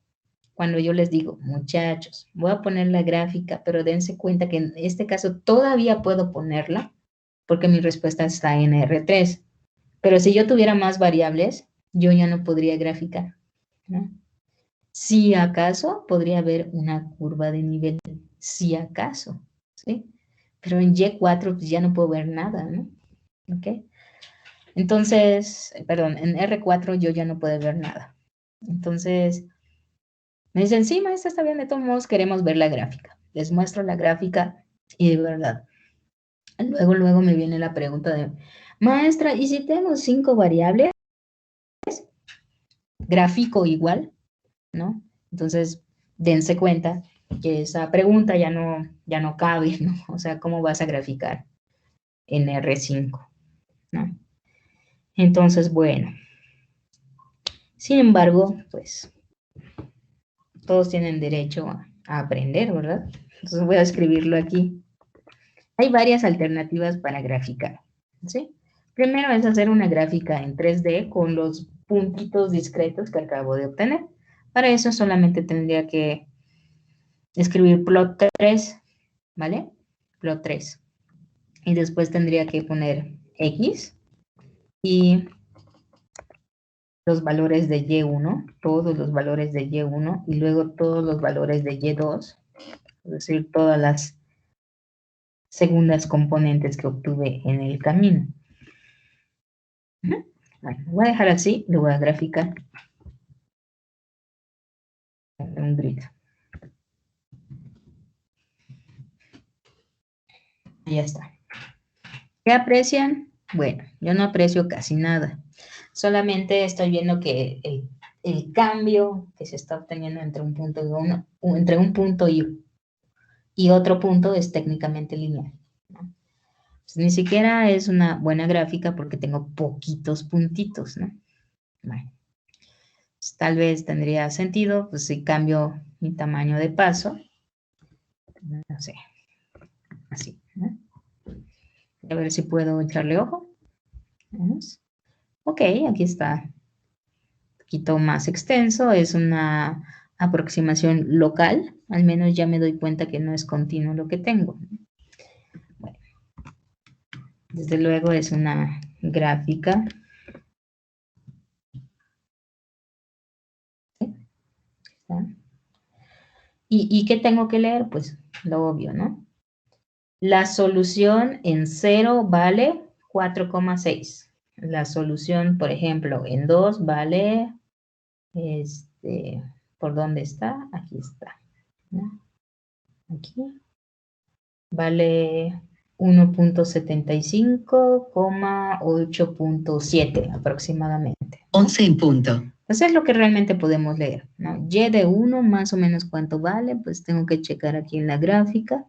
cuando yo les digo, muchachos, voy a poner la gráfica, pero dense cuenta que en este caso todavía puedo ponerla porque mi respuesta está en R3. Pero si yo tuviera más variables, yo ya no podría graficar, ¿no? Si acaso podría haber una curva de nivel, si acaso, ¿sí? Pero en Y4 pues ya no puedo ver nada, ¿no? ¿Ok? Entonces, perdón, en R4 yo ya no puedo ver nada. Entonces, me dicen, sí, maestra, está bien, de todos modos queremos ver la gráfica. Les muestro la gráfica y de verdad, luego me viene la pregunta de, maestra, ¿y si tengo 5 variables? Gráfico igual, ¿no? Entonces, dense cuenta que esa pregunta ya no cabe, ¿no? O sea, ¿cómo vas a graficar en R5? ¿No? Entonces, bueno. Sin embargo, pues, todos tienen derecho a aprender, ¿verdad? Entonces voy a escribirlo aquí. Hay varias alternativas para graficar, ¿sí? Primero es hacer una gráfica en 3D con los puntitos discretos que acabo de obtener. Para eso solamente tendría que escribir plot 3, ¿vale? Plot 3. Y después tendría que poner X y los valores de Y1, todos los valores de Y1 y luego todos los valores de Y2 es decir, todas las segundas componentes que obtuve en el camino. Bueno, lo voy a dejar así, lo voy a graficar en un grid. Y ya está. ¿Qué aprecian? Bueno, yo no aprecio casi nada. Solamente estoy viendo que el cambio que se está obteniendo entre un punto y otro punto es técnicamente lineal, ¿no? Pues ni siquiera es una buena gráfica porque tengo poquitos puntitos, ¿no? Bueno, pues tal vez tendría sentido, pues si cambio mi tamaño de paso, no sé, así, ¿no? A ver si puedo echarle ojo. Vamos. Ok, aquí está. Un poquito más extenso, es una aproximación local, al menos ya me doy cuenta que no es continuo lo que tengo. Bueno, desde luego es una gráfica. ¿Y qué tengo que leer? Pues lo obvio, ¿no? La solución en 0 vale 4,6. La solución, por ejemplo, en 2 vale, ¿por dónde está? Aquí está, ¿no? Aquí. Vale 1.75,8.7 aproximadamente. 11 en punto. Entonces es lo que realmente podemos leer, ¿no? Y de 1 más o menos cuánto vale, pues tengo que checar aquí en la gráfica.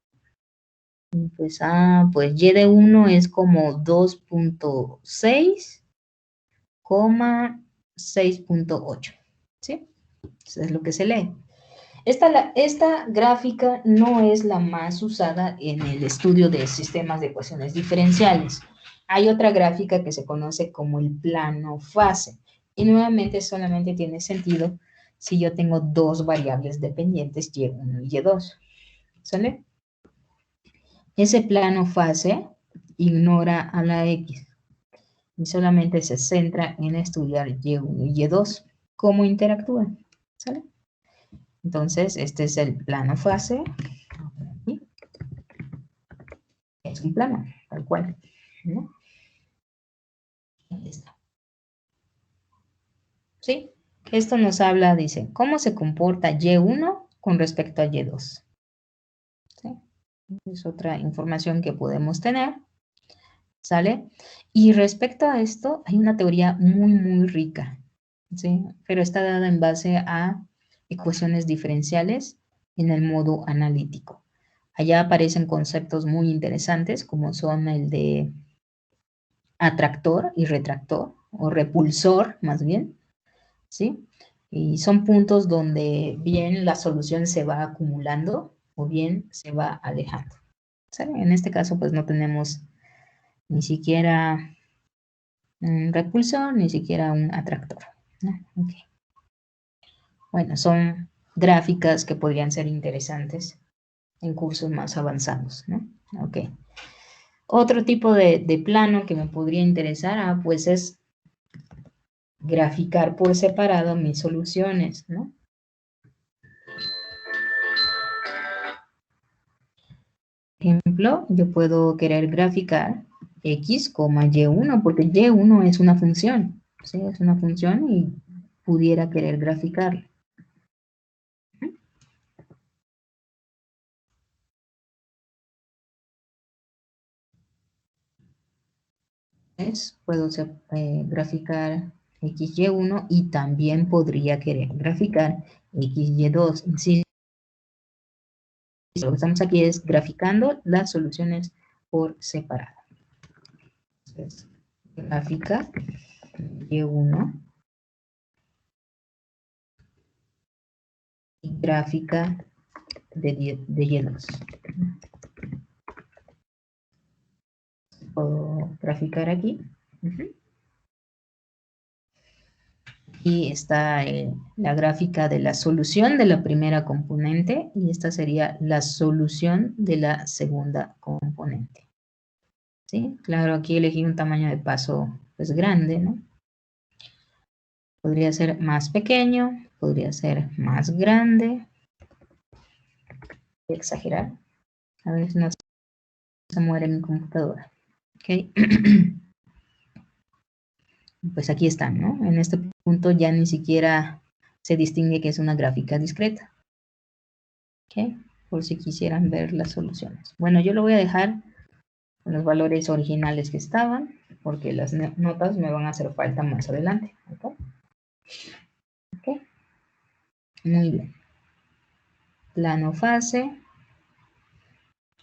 Y pues, pues y de 1 es como 2.6,6.8, ¿sí? Eso es lo que se lee. Esta gráfica no es la más usada en el estudio de sistemas de ecuaciones diferenciales. Hay otra gráfica que se conoce como el plano fase. Y nuevamente solamente tiene sentido si yo tengo dos variables dependientes, y1 y y2. ¿Sale? Ese plano fase ignora a la x y solamente se centra en estudiar y1 y y2, cómo interactúan. ¿Sale? Entonces, este es el plano fase. Es un plano, tal cual, ¿no? Ahí está. ¿Sí? Esto nos habla, dice, cómo se comporta Y1 con respecto a Y2. ¿Sí? Es otra información que podemos tener. ¿Sale? Y respecto a esto, hay una teoría muy, muy rica, ¿sí? Pero está dada en base a ecuaciones diferenciales en el modo analítico. Allá aparecen conceptos muy interesantes como son el de atractor y retractor, o repulsor más bien, ¿sí? Y son puntos donde bien la solución se va acumulando o bien se va alejando. ¿Sale? En este caso pues no tenemos ni siquiera un repulsor, ni siquiera un atractor, ¿no? Okay. Bueno, son gráficas que podrían ser interesantes en cursos más avanzados, ¿no? Ok. Otro tipo de plano que me podría interesar, pues es graficar por separado mis soluciones, ¿no? Por ejemplo, yo puedo querer graficar x, y1, porque y1 es una función, ¿sí? Es una función y pudiera querer graficarla. Puedo graficar XY1 y también podría querer graficar XY2. Sí, lo que estamos aquí es graficando las soluciones por separado. Entonces, gráfica Y1 y gráfica de Y2. Puedo graficar aquí. Y está la gráfica de la solución de la primera componente y esta sería la solución de la segunda componente. ¿Sí? Claro, aquí elegí un tamaño de paso pues grande, ¿no? Podría ser más pequeño, podría ser más grande. Voy a exagerar. A ver si no se muere mi computadora. ¿Ok? Pues aquí están, ¿no? En este punto ya ni siquiera se distingue que es una gráfica discreta. ¿Ok? Por si quisieran ver las soluciones. Bueno, yo lo voy a dejar con los valores originales que estaban, porque las notas me van a hacer falta más adelante. ¿Ok? ¿Ok? Muy bien. Plano fase.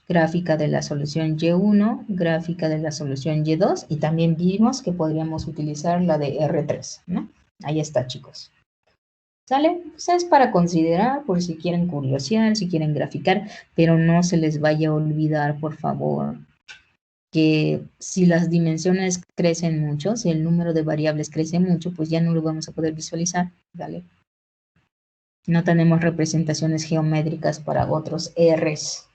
Gráfica de la solución Y1, gráfica de la solución Y2, y también vimos que podríamos utilizar la de R3, ¿no? Ahí está, chicos. ¿Sale? Pues es para considerar por si quieren curiosear, si quieren graficar, pero no se les vaya a olvidar, por favor, que si las dimensiones crecen mucho, si el número de variables crece mucho, pues ya no lo vamos a poder visualizar, ¿vale? No tenemos representaciones geométricas para otros R's,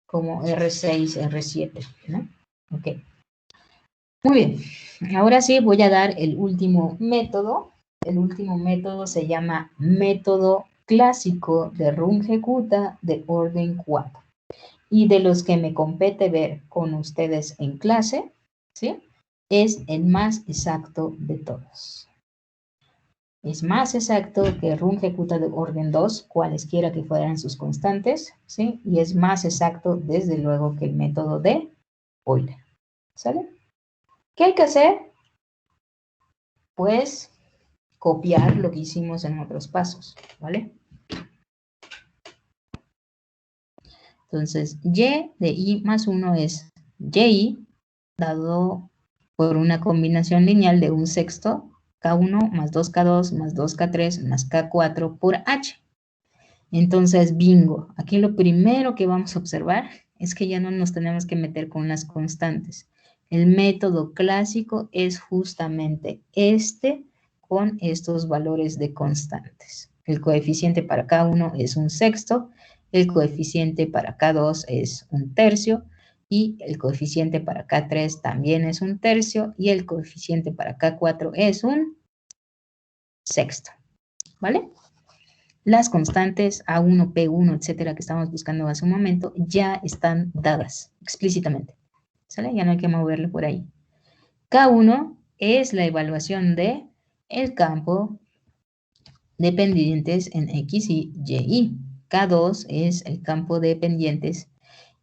como R6, R7, ¿no? Ok. Muy bien. Ahora sí voy a dar el último método. El último método se llama método clásico de Runge-Kutta de orden 4. Y de los que me compete ver con ustedes en clase, ¿sí? Es el más exacto de todos. Es más exacto que Runge-Kutta de orden 2, cualesquiera que fueran sus constantes, ¿sí? Y es más exacto, desde luego, que el método de Euler. ¿Sale? ¿Qué hay que hacer? Pues copiar lo que hicimos en otros pasos, ¿vale? Entonces, y de i más 1 es y dado por una combinación lineal de un sexto k1 más 2k2 más 2k3 más k4 por h. Entonces, bingo. Aquí lo primero que vamos a observar es que ya no nos tenemos que meter con las constantes. El método clásico es justamente este con estos valores de constantes. El coeficiente para K1 es un sexto, el coeficiente para K2 es un tercio, y el coeficiente para K3 también es un tercio, y el coeficiente para K4 es un sexto. ¿Vale? Las constantes A1, P1, etcétera, que estamos buscando hace un momento, ya están dadas explícitamente. ¿Sale? Ya no hay que moverle por ahí. K1 es la evaluación de el campo de pendientes en X, Y, Y. K2 es el campo de pendientes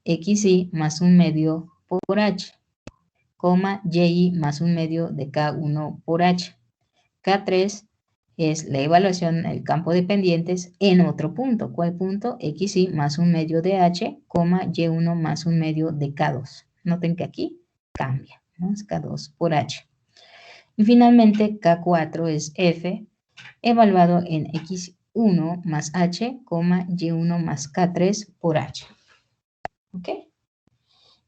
X, Y más un medio por H, coma, Y más un medio de K1 por H. K3 es la evaluación del campo de pendientes en otro punto. ¿Cuál punto? XY más un medio de H, coma, Y1 más un medio de K2. Noten que aquí cambia, ¿no? Es K2 por H. Y finalmente, K4 es F, evaluado en X1 más H, coma, Y1 más K3 por H. ¿Ok?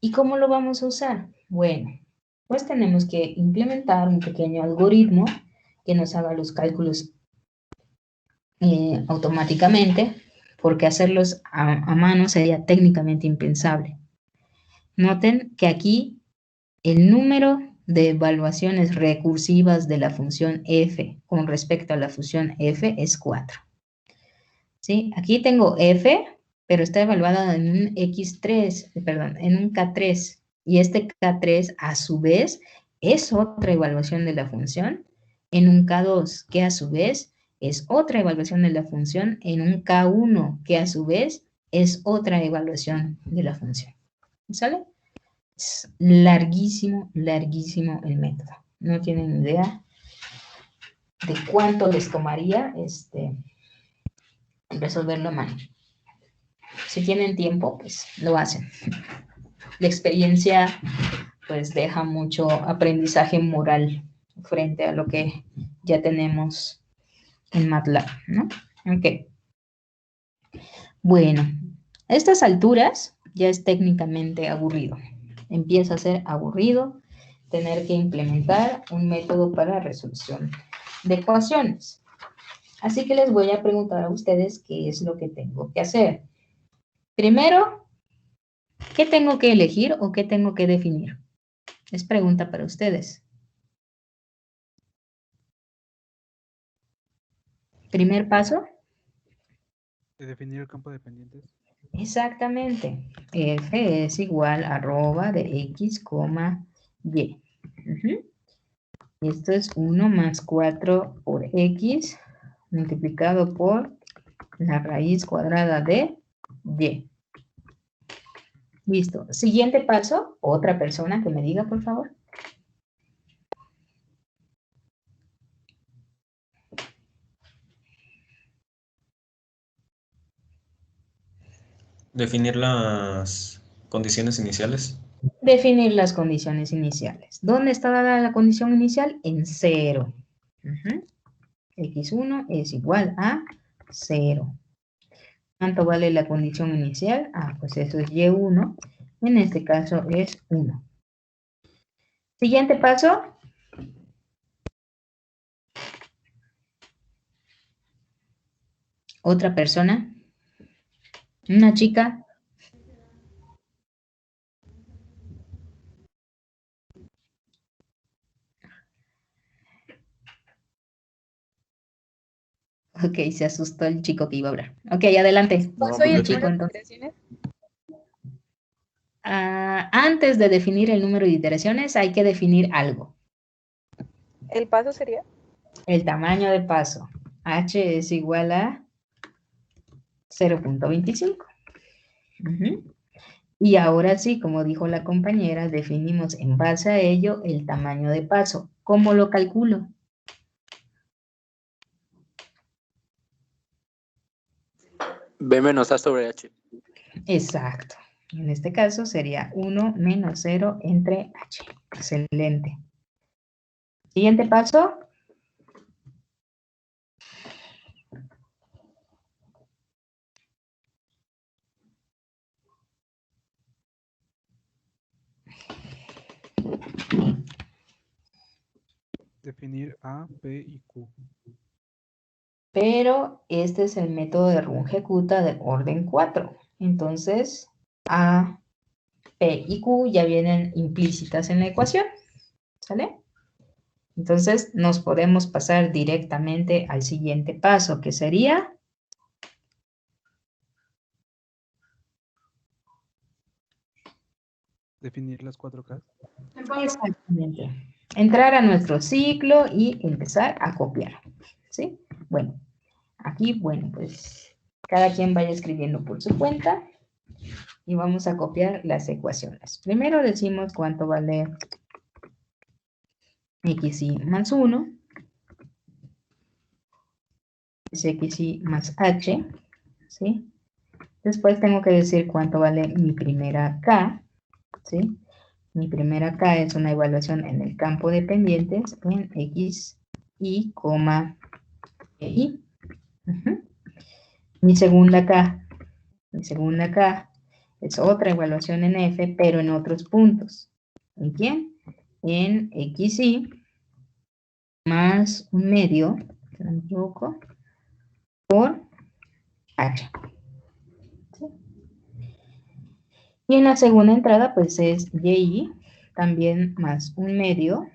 ¿Y cómo lo vamos a usar? Bueno, pues tenemos que implementar un pequeño algoritmo que nos haga los cálculos automáticamente, porque hacerlos a mano sería técnicamente impensable. Noten que aquí el número de evaluaciones recursivas de la función f con respecto a la función f es 4. ¿Sí? Aquí tengo f, pero está evaluada en un x3, perdón, en un k3, y este k3 a su vez es otra evaluación de la función en un k2, que a su vez es otra evaluación de la función en un k1, que a su vez es otra evaluación de la función. ¿Sale? Es larguísimo, larguísimo el método. No tienen idea de cuánto les tomaría resolverlo a mano. Si tienen tiempo, pues lo hacen. La experiencia pues deja mucho aprendizaje moral frente a lo que ya tenemos en MATLAB, ¿no? Ok. Bueno, a estas alturas ya es técnicamente aburrido. Empieza a ser aburrido tener que implementar un método para resolución de ecuaciones. Así que les voy a preguntar a ustedes qué es lo que tengo que hacer. Primero, ¿qué tengo que elegir o qué tengo que definir? Es pregunta para ustedes. Primer paso. De definir el campo de pendientes. Exactamente. F es igual a arroba de X, Y. Esto es 1 más 4 por X multiplicado por la raíz cuadrada de Y. Listo. Siguiente paso, otra persona que me diga, por favor. Definir las condiciones iniciales. Definir las condiciones iniciales. ¿Dónde está dada la condición inicial? En 0. X1 es igual a 0. ¿Cuánto vale la condición inicial? Pues eso es Y1. En este caso es 1. Siguiente paso. Otra persona. Una chica. Ok, se asustó el chico que iba a hablar. Ok, adelante. No, ¿Soy el chico, número de entonces. iteraciones? Antes de definir el número de iteraciones, hay que definir algo. ¿El paso sería? El tamaño de paso. H es igual a 0.25. Y ahora sí, como dijo la compañera, definimos en base a ello el tamaño de paso. ¿Cómo lo calculo? B menos A sobre H. Exacto. En este caso sería 1 menos 0 entre H. Excelente. Siguiente paso. Definir A, P y Q. Pero este es el método de Runge-Kutta del orden 4. Entonces, A, P y Q ya vienen implícitas en la ecuación. ¿Sale? Entonces, nos podemos pasar directamente al siguiente paso, que sería... Definir las 4K. Exactamente. Entrar a nuestro ciclo y empezar a copiar. ¿Sí? Bueno, aquí, bueno, pues cada quien vaya escribiendo por su cuenta y vamos a copiar las ecuaciones. Primero decimos cuánto vale xy más 1, es xy más h, ¿sí? Después tengo que decir cuánto vale mi primera k, ¿sí? Mi primera k es una evaluación en el campo de pendientes en x, y, y. Mi segunda k es otra evaluación en f, pero en otros puntos. ¿En quién? En xy más un medio, si no me equivoco, por h. ¿Sí? Y en la segunda entrada, pues es y también más un medio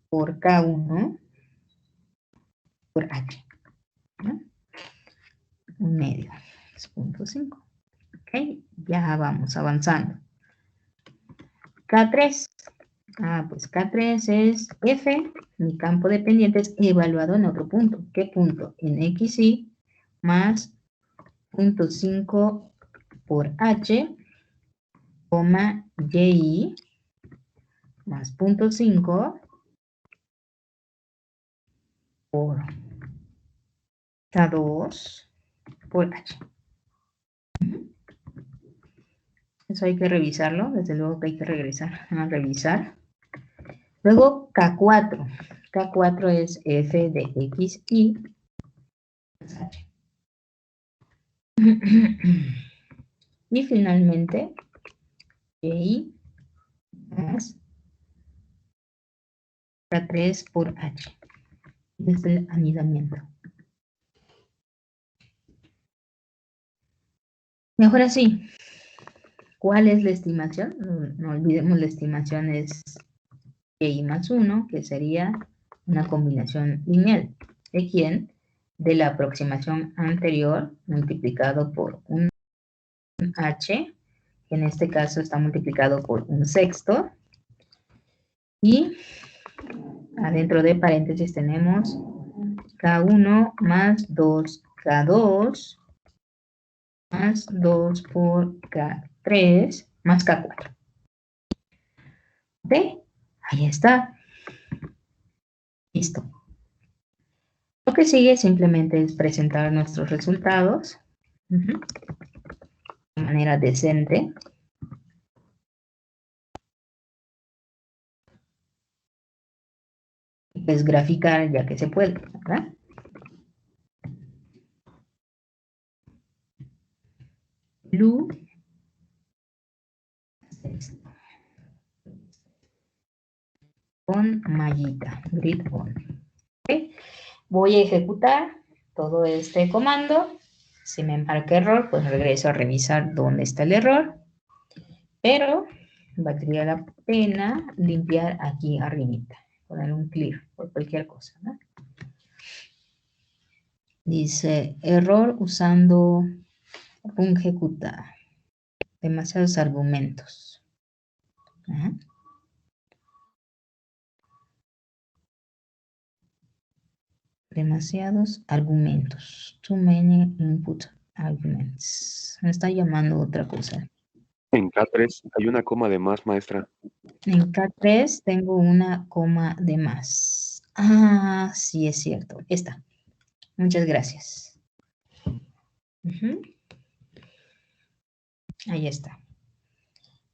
por k1 por h. ¿No? Un medio, 0.5. Ok, ya vamos avanzando. K3. Pues K3 es F, mi campo de pendientes evaluado en otro punto. ¿Qué punto? En XY más 0.5 por H, Y más 0.5 por K2 por H. Eso hay que revisarlo, desde luego que hay que regresar a revisar. Luego K4. K4 es F de XY más H. Y finalmente, Y más K3 por H. Es el anidamiento. Y ahora sí, ¿cuál es la estimación? No olvidemos la estimación es Y más 1, que sería una combinación lineal. ¿De quién? de la aproximación anterior multiplicado por un h, que en este caso está multiplicado por un sexto, y adentro de paréntesis tenemos K1 más 2K2 más 2 por K3 más K4. ¿Ok? Ahí está. Listo. Lo que sigue simplemente es presentar nuestros resultados de manera decente. Pues graficar ya que se puede, ¿verdad? Blue. Con mallita, grid on. ¿Okay? Voy a ejecutar todo este comando. Si me marca error, pues regreso a revisar dónde está el error. Pero valdría la pena limpiar aquí arribita. Poner un clear por cualquier cosa, ¿no? Dice, error usando un ejecutar. Demasiados argumentos. Ajá. Demasiados argumentos. Too many input arguments. Me está llamando otra cosa. En K3 hay una coma de más, maestra. En K3 tengo una coma de más. Ah, sí es cierto. Esta. Muchas gracias. Ahí está.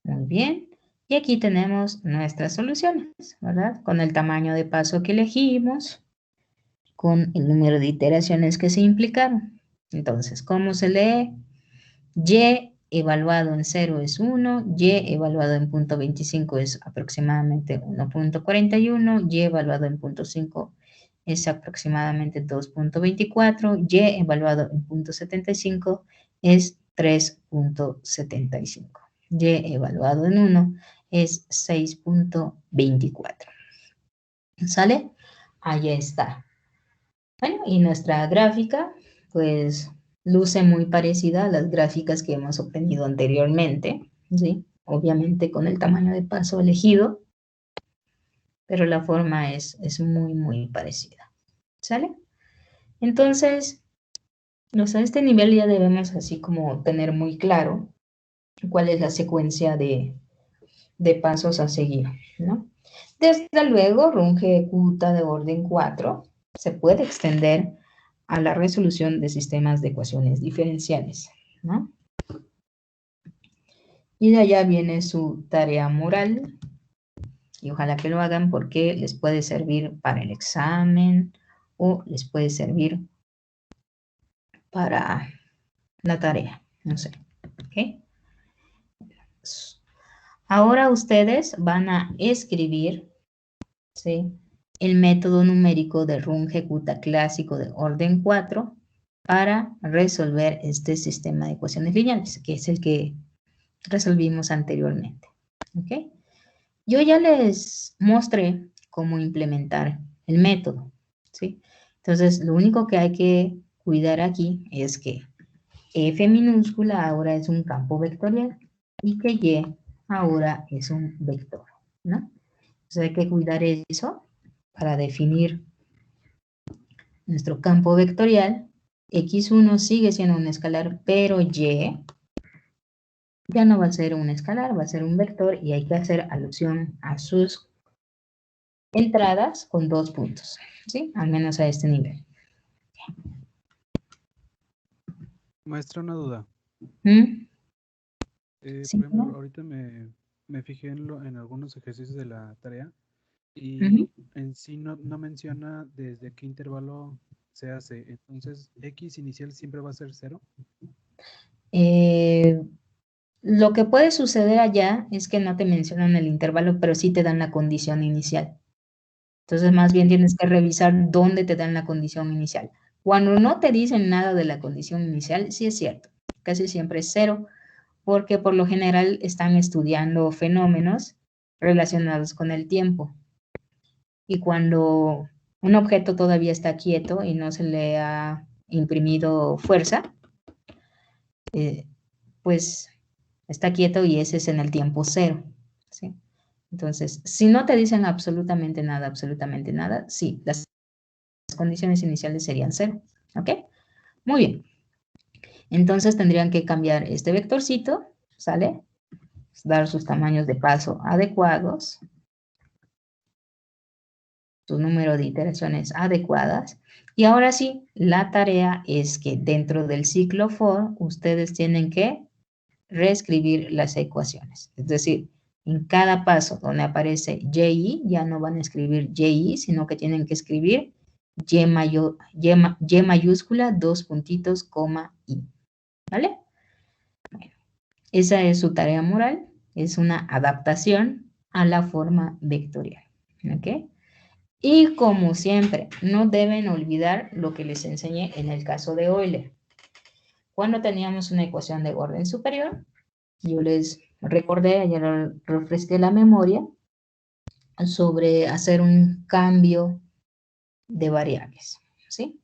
Muy bien. Y aquí tenemos nuestras soluciones, ¿verdad? Con el tamaño de paso que elegimos, con el número de iteraciones que se implicaron. Entonces, ¿cómo se lee? Y evaluado en 0 es 1, Y evaluado en punto 25 es aproximadamente 1.41, Y evaluado en punto 5 es aproximadamente 2.24, Y evaluado en punto 75 es 3.75. Y evaluado en 1 es 6.24. ¿Sale? Ahí está. Bueno, y nuestra gráfica, pues, luce muy parecida a las gráficas que hemos obtenido anteriormente, ¿sí? Obviamente con el tamaño de paso elegido, pero la forma es muy, muy parecida. ¿Sale? Entonces, a este nivel ya debemos así como tener muy claro cuál es la secuencia de pasos a seguir, ¿no? Desde luego, RUN ejecuta de orden 4 se puede extender a la resolución de sistemas de ecuaciones diferenciales, ¿no? Y de allá viene su tarea moral, y ojalá que lo hagan porque les puede servir para el examen o les puede servir para la tarea, no sé, ¿ok? Ahora ustedes van a escribir, ¿sí?, el método numérico de RUN ejecuta clásico de orden 4 para resolver este sistema de ecuaciones lineales, que es el que resolvimos anteriormente. ¿Ok? Yo ya les mostré cómo implementar el método, ¿sí? Entonces, lo único que hay que cuidar aquí es que F minúscula ahora es un campo vectorial y que Y ahora es un vector, ¿no? Entonces, hay que cuidar eso para definir nuestro campo vectorial. X1 sigue siendo un escalar, pero Y ya no va a ser un escalar, va a ser un vector y hay que hacer alusión a sus entradas con 2 puntos, ¿sí? Al menos a este nivel. Maestra, una duda. ¿Mm? Sí, Por ejemplo, ¿no? ahorita me fijé en algunos ejercicios de la tarea Ujú. y en sí no menciona desde qué intervalo se hace. Entonces, X inicial siempre va a ser 0. Lo que puede suceder allá es que no te mencionan el intervalo, pero sí te dan la condición inicial. Entonces, más bien tienes que revisar dónde te dan la condición inicial. Cuando no te dicen nada de la condición inicial, sí es cierto, casi siempre es 0, porque por lo general están estudiando fenómenos relacionados con el tiempo. Y cuando un objeto todavía está quieto y no se le ha imprimido fuerza, pues está quieto y ese es en el tiempo cero, ¿sí? Entonces, si no te dicen absolutamente nada, sí, las condiciones iniciales serían cero, ¿ok? Muy bien. Entonces tendrían que cambiar este vectorcito, ¿sale? Dar sus tamaños de paso adecuados, su número de iteraciones adecuadas. Y ahora sí, la tarea es que dentro del ciclo for, ustedes tienen que reescribir las ecuaciones. Es decir, en cada paso donde aparece Y, ya no van a escribir Y, sino que tienen que escribir Y mayúscula, dos puntitos, coma, I. ¿Vale? Bueno, esa es su tarea moral. Es una adaptación a la forma vectorial. ¿Ok? Y como siempre, no deben olvidar lo que les enseñé en el caso de Euler. Cuando teníamos una ecuación de orden superior, yo les recordé, ayer refresqué la memoria sobre hacer un cambio de variables, ¿sí?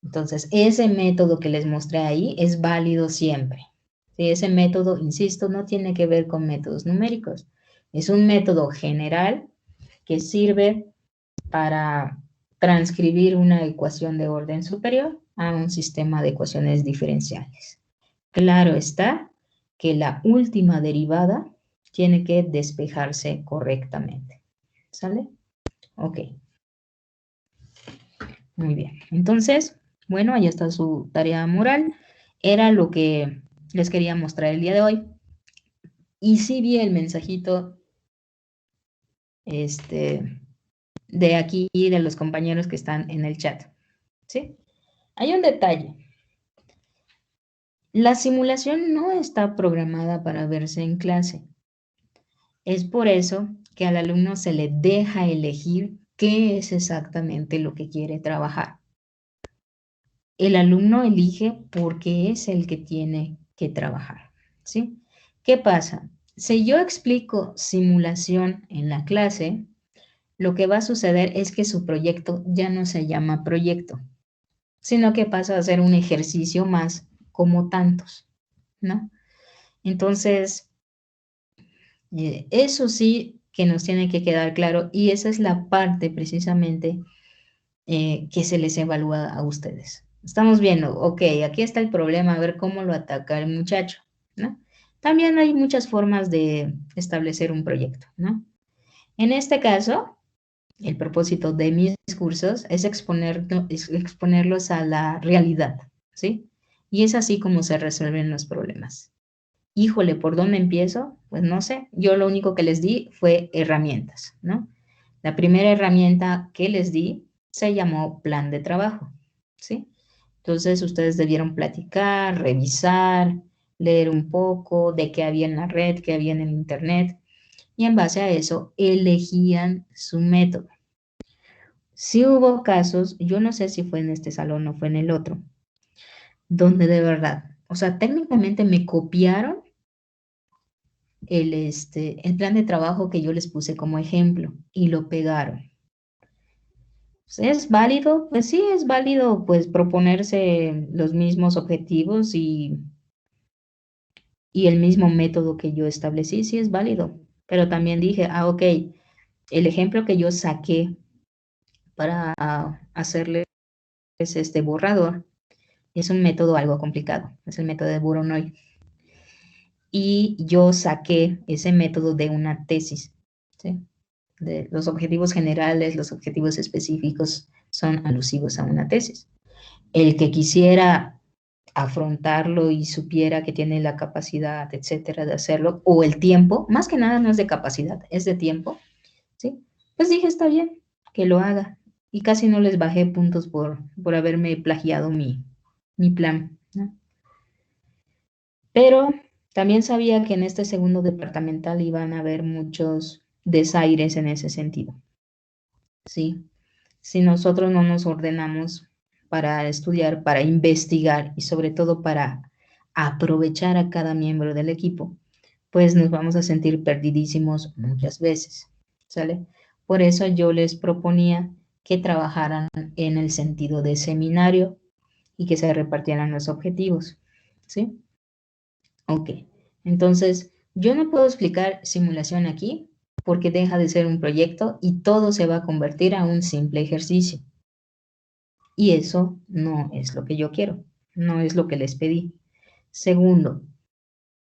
Entonces, ese método que les mostré ahí es válido siempre. ¿Sí? Ese método, insisto, no tiene que ver con métodos numéricos. Es un método general que sirve para transcribir una ecuación de orden superior a un sistema de ecuaciones diferenciales. Claro está que la última derivada tiene que despejarse correctamente. ¿Sale? Ok. Muy bien. Entonces, bueno, ahí está su tarea moral. Era lo que les quería mostrar el día de hoy. Y sí vi el mensajito de aquí y de los compañeros que están en el chat. ¿Sí? Hay un detalle. La simulación no está programada para verse en clase. Es por eso que al alumno se le deja elegir qué es exactamente lo que quiere trabajar. El alumno elige porque es el que tiene que trabajar, ¿sí? ¿Qué pasa? Si yo explico simulación en la clase, lo que va a suceder es que su proyecto ya no se llama proyecto, sino que pasa a ser un ejercicio más como tantos, ¿no? Entonces, eso sí que nos tiene que quedar claro y esa es la parte precisamente que se les evalúa a ustedes. Estamos viendo, ok, aquí está el problema, a ver cómo lo ataca el muchacho, ¿no? También hay muchas formas de establecer un proyecto, ¿no? En este caso, el propósito de mis cursos es exponerlos a la realidad, ¿sí? Y es así como se resuelven los problemas. Híjole, ¿por dónde empiezo? Pues no sé, yo lo único que les di fue herramientas, ¿no? La primera herramienta que les di se llamó plan de trabajo, ¿sí? Entonces ustedes debieron platicar, revisar, leer un poco de qué había en la red, qué había en el internet, y en base a eso elegían su método. Si hubo casos, yo no sé si fue en este salón o fue en el otro, donde de verdad, o sea, técnicamente me copiaron el plan de trabajo que yo les puse como ejemplo y lo pegaron. ¿Es válido? Pues sí, es válido pues proponerse los mismos objetivos y el mismo método que yo establecí, sí es válido. Pero también dije, ok, el ejemplo que yo saqué para hacerles este borrador es un método algo complicado, es el método de Voronoi. Y yo saqué ese método de una tesis, ¿sí? De los objetivos generales, los objetivos específicos son alusivos a una tesis. El que quisiera afrontarlo y supiera que tiene la capacidad, etcétera, de hacerlo, o el tiempo, más que nada no es de capacidad, es de tiempo, ¿sí? Pues dije, está bien, que lo haga. Y casi no les bajé puntos por haberme plagiado mi plan, ¿no? Pero también sabía que en este segundo departamental iban a haber muchos desaires en ese sentido, ¿sí? Si nosotros no nos ordenamos para estudiar, para investigar y sobre todo para aprovechar a cada miembro del equipo, pues nos vamos a sentir perdidísimos muchas veces, ¿sale? Por eso yo les proponía que trabajaran en el sentido de seminario y que se repartieran los objetivos, ¿sí? Ok, entonces yo no puedo explicar simulación aquí porque deja de ser un proyecto y todo se va a convertir a un simple ejercicio. Y eso no es lo que yo quiero, no es lo que les pedí. Segundo,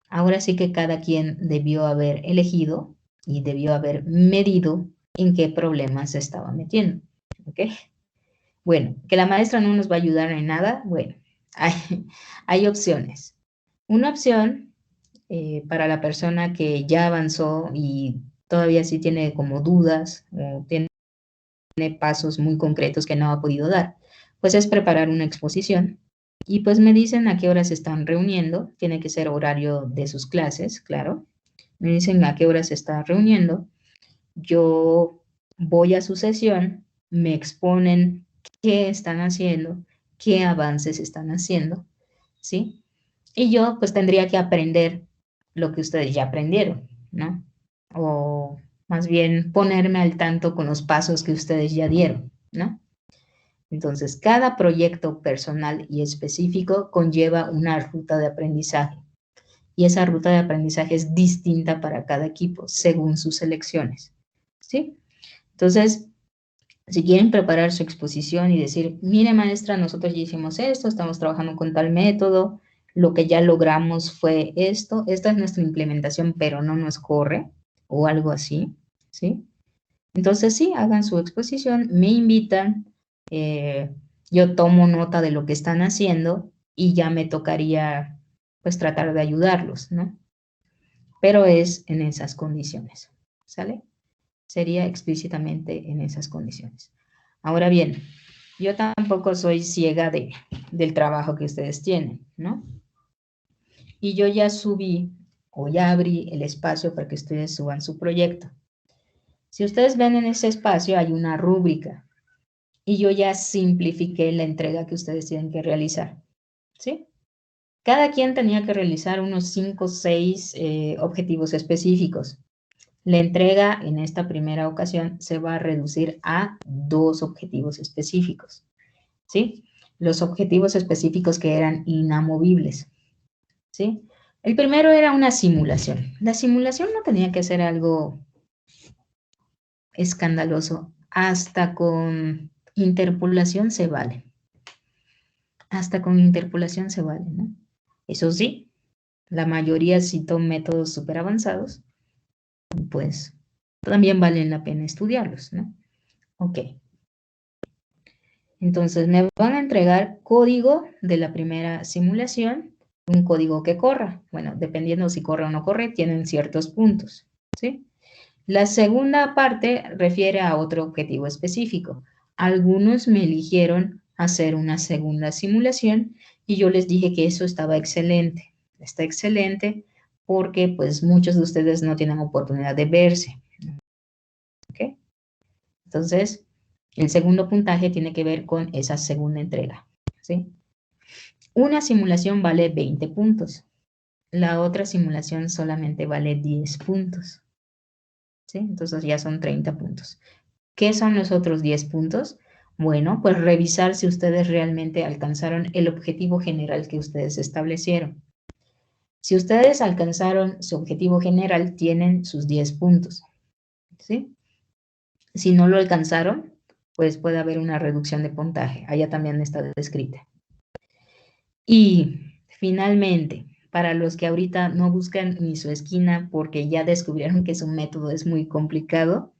ahora sí que cada quien debió haber elegido y debió haber medido en qué problemas se estaba metiendo, ¿ok? Bueno, que la maestra no nos va a ayudar en nada, bueno, hay opciones. Una opción para la persona que ya avanzó y todavía sí tiene como dudas o tiene pasos muy concretos que no ha podido dar, pues es preparar una exposición y pues me dicen a qué horas se están reuniendo, tiene que ser horario de sus clases, claro, me dicen a qué horas se está reuniendo, yo voy a su sesión, me exponen qué están haciendo, qué avances están haciendo, ¿sí? Y yo pues tendría que aprender lo que ustedes ya aprendieron, ¿no? O más bien ponerme al tanto con los pasos que ustedes ya dieron, ¿no? Entonces, cada proyecto personal y específico conlleva una ruta de aprendizaje y esa ruta de aprendizaje es distinta para cada equipo según sus elecciones, ¿sí? Entonces, si quieren preparar su exposición y decir, mire maestra, nosotros ya hicimos esto, estamos trabajando con tal método, lo que ya logramos fue esto, esta es nuestra implementación, pero no nos corre, o algo así, ¿sí? Entonces sí, hagan su exposición, me invitan, yo tomo nota de lo que están haciendo y ya me tocaría pues tratar de ayudarlos, ¿no? Pero es en esas condiciones, ¿sale? Sería explícitamente en esas condiciones. Ahora bien, yo tampoco soy ciega del trabajo que ustedes tienen, ¿no? Y yo ya subí o ya abrí el espacio para que ustedes suban su proyecto. Si ustedes ven en ese espacio hay una rúbrica y yo ya simplifiqué la entrega que ustedes tienen que realizar, ¿sí? Cada quien tenía que realizar unos 5 o 6 objetivos específicos. La entrega en esta primera ocasión se va a reducir a 2 objetivos específicos, ¿sí? Los objetivos específicos que eran inamovibles, ¿sí? El primero era una simulación. La simulación no tenía que ser algo escandaloso. Hasta con interpolación se vale. Hasta con interpolación se vale, ¿no? Eso sí, la mayoría citó métodos súper avanzados, pues también valen la pena estudiarlos, ¿no? Ok. Entonces me van a entregar código de la primera simulación, un código que corra. Bueno, dependiendo si corre o no corre, tienen ciertos puntos, ¿sí? La segunda parte refiere a otro objetivo específico. Algunos me eligieron hacer una segunda simulación y yo les dije que eso estaba excelente. Está excelente porque pues muchos de ustedes no tienen oportunidad de verse. ¿Ok? Entonces, el segundo puntaje tiene que ver con esa segunda entrega, ¿sí? Una simulación vale 20 puntos. La otra simulación solamente vale 10 puntos. ¿Sí? Entonces ya son 30 puntos. ¿Qué son los otros 10 puntos? Bueno, pues revisar si ustedes realmente alcanzaron el objetivo general que ustedes establecieron. Si ustedes alcanzaron su objetivo general, tienen sus 10 puntos, ¿sí? Si no lo alcanzaron, pues puede haber una reducción de puntaje. Allá también está descrita. Y finalmente, para los que ahorita no buscan ni su esquina porque ya descubrieron que su método es muy complicado,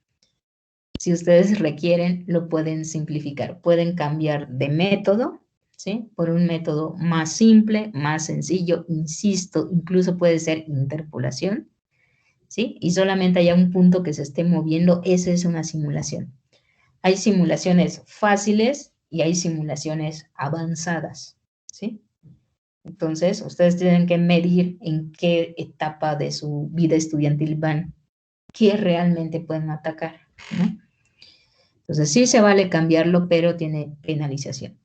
si ustedes requieren, lo pueden simplificar. Pueden cambiar de método, ¿sí? Por un método más simple, más sencillo, insisto, incluso puede ser interpolación, ¿sí? Y solamente haya un punto que se esté moviendo, esa es una simulación. Hay simulaciones fáciles y hay simulaciones avanzadas, ¿sí? Entonces, ustedes tienen que medir en qué etapa de su vida estudiantil van, qué realmente pueden atacar, ¿no? Entonces, sí se vale cambiarlo, pero tiene penalización.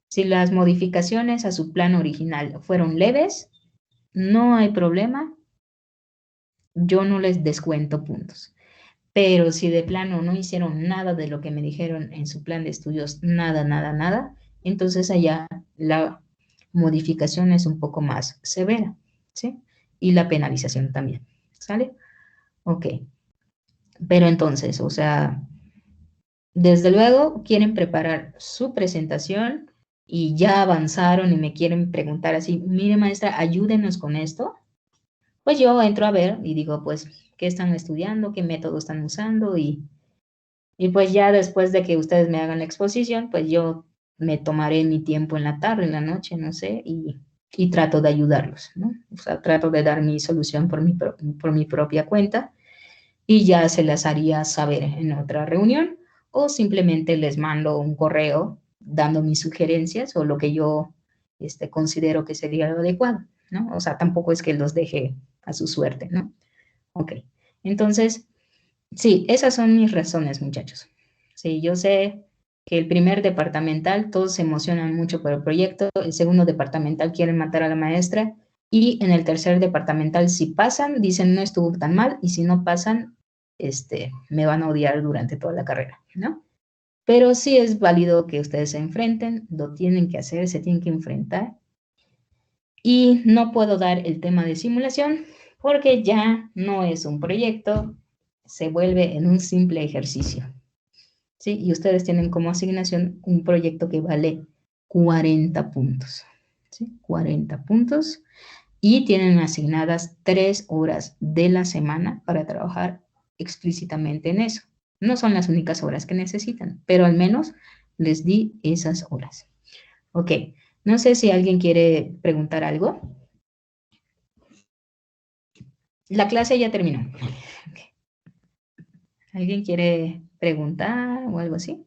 Si las modificaciones a su plan original fueron leves, no hay problema, yo no les descuento puntos. Pero si de plano no hicieron nada de lo que me dijeron en su plan de estudios, nada, nada, nada, entonces allá la modificación es un poco más severa, ¿sí? Y la penalización también, ¿sale? Ok. Pero entonces, o sea, desde luego quieren preparar su presentación y ya avanzaron y me quieren preguntar así, mire maestra, ayúdenos con esto. Pues yo entro a ver y digo, pues, ¿qué están estudiando? ¿Qué método están usando? Y pues ya después de que ustedes me hagan la exposición, pues yo me tomaré mi tiempo en la tarde, en la noche, no sé, y trato de ayudarlos, ¿no? O sea, trato de dar mi solución por mi propia cuenta y ya se las haría saber en otra reunión o simplemente les mando un correo dando mis sugerencias o lo que yo considero que sería lo adecuado, ¿no? O sea, tampoco es que los deje a su suerte, ¿no? Ok, entonces, sí, esas son mis razones, muchachos. Sí, yo sé que el primer departamental, todos se emocionan mucho por el proyecto, el segundo departamental quieren matar a la maestra y en el tercer departamental, si pasan, dicen no estuvo tan mal y si no pasan, me van a odiar durante toda la carrera, ¿no? Pero sí es válido que ustedes se enfrenten, lo tienen que hacer, se tienen que enfrentar. Y no puedo dar el tema de simulación porque ya no es un proyecto, se vuelve en un simple ejercicio. ¿Sí? Y ustedes tienen como asignación un proyecto que vale 40 puntos. ¿Sí? 40 puntos. Y tienen asignadas 3 horas de la semana para trabajar explícitamente en eso. No son las únicas horas que necesitan, pero al menos les di esas horas. Ok, no sé si alguien quiere preguntar algo. La clase ya terminó. ¿Alguien quiere preguntar o algo así?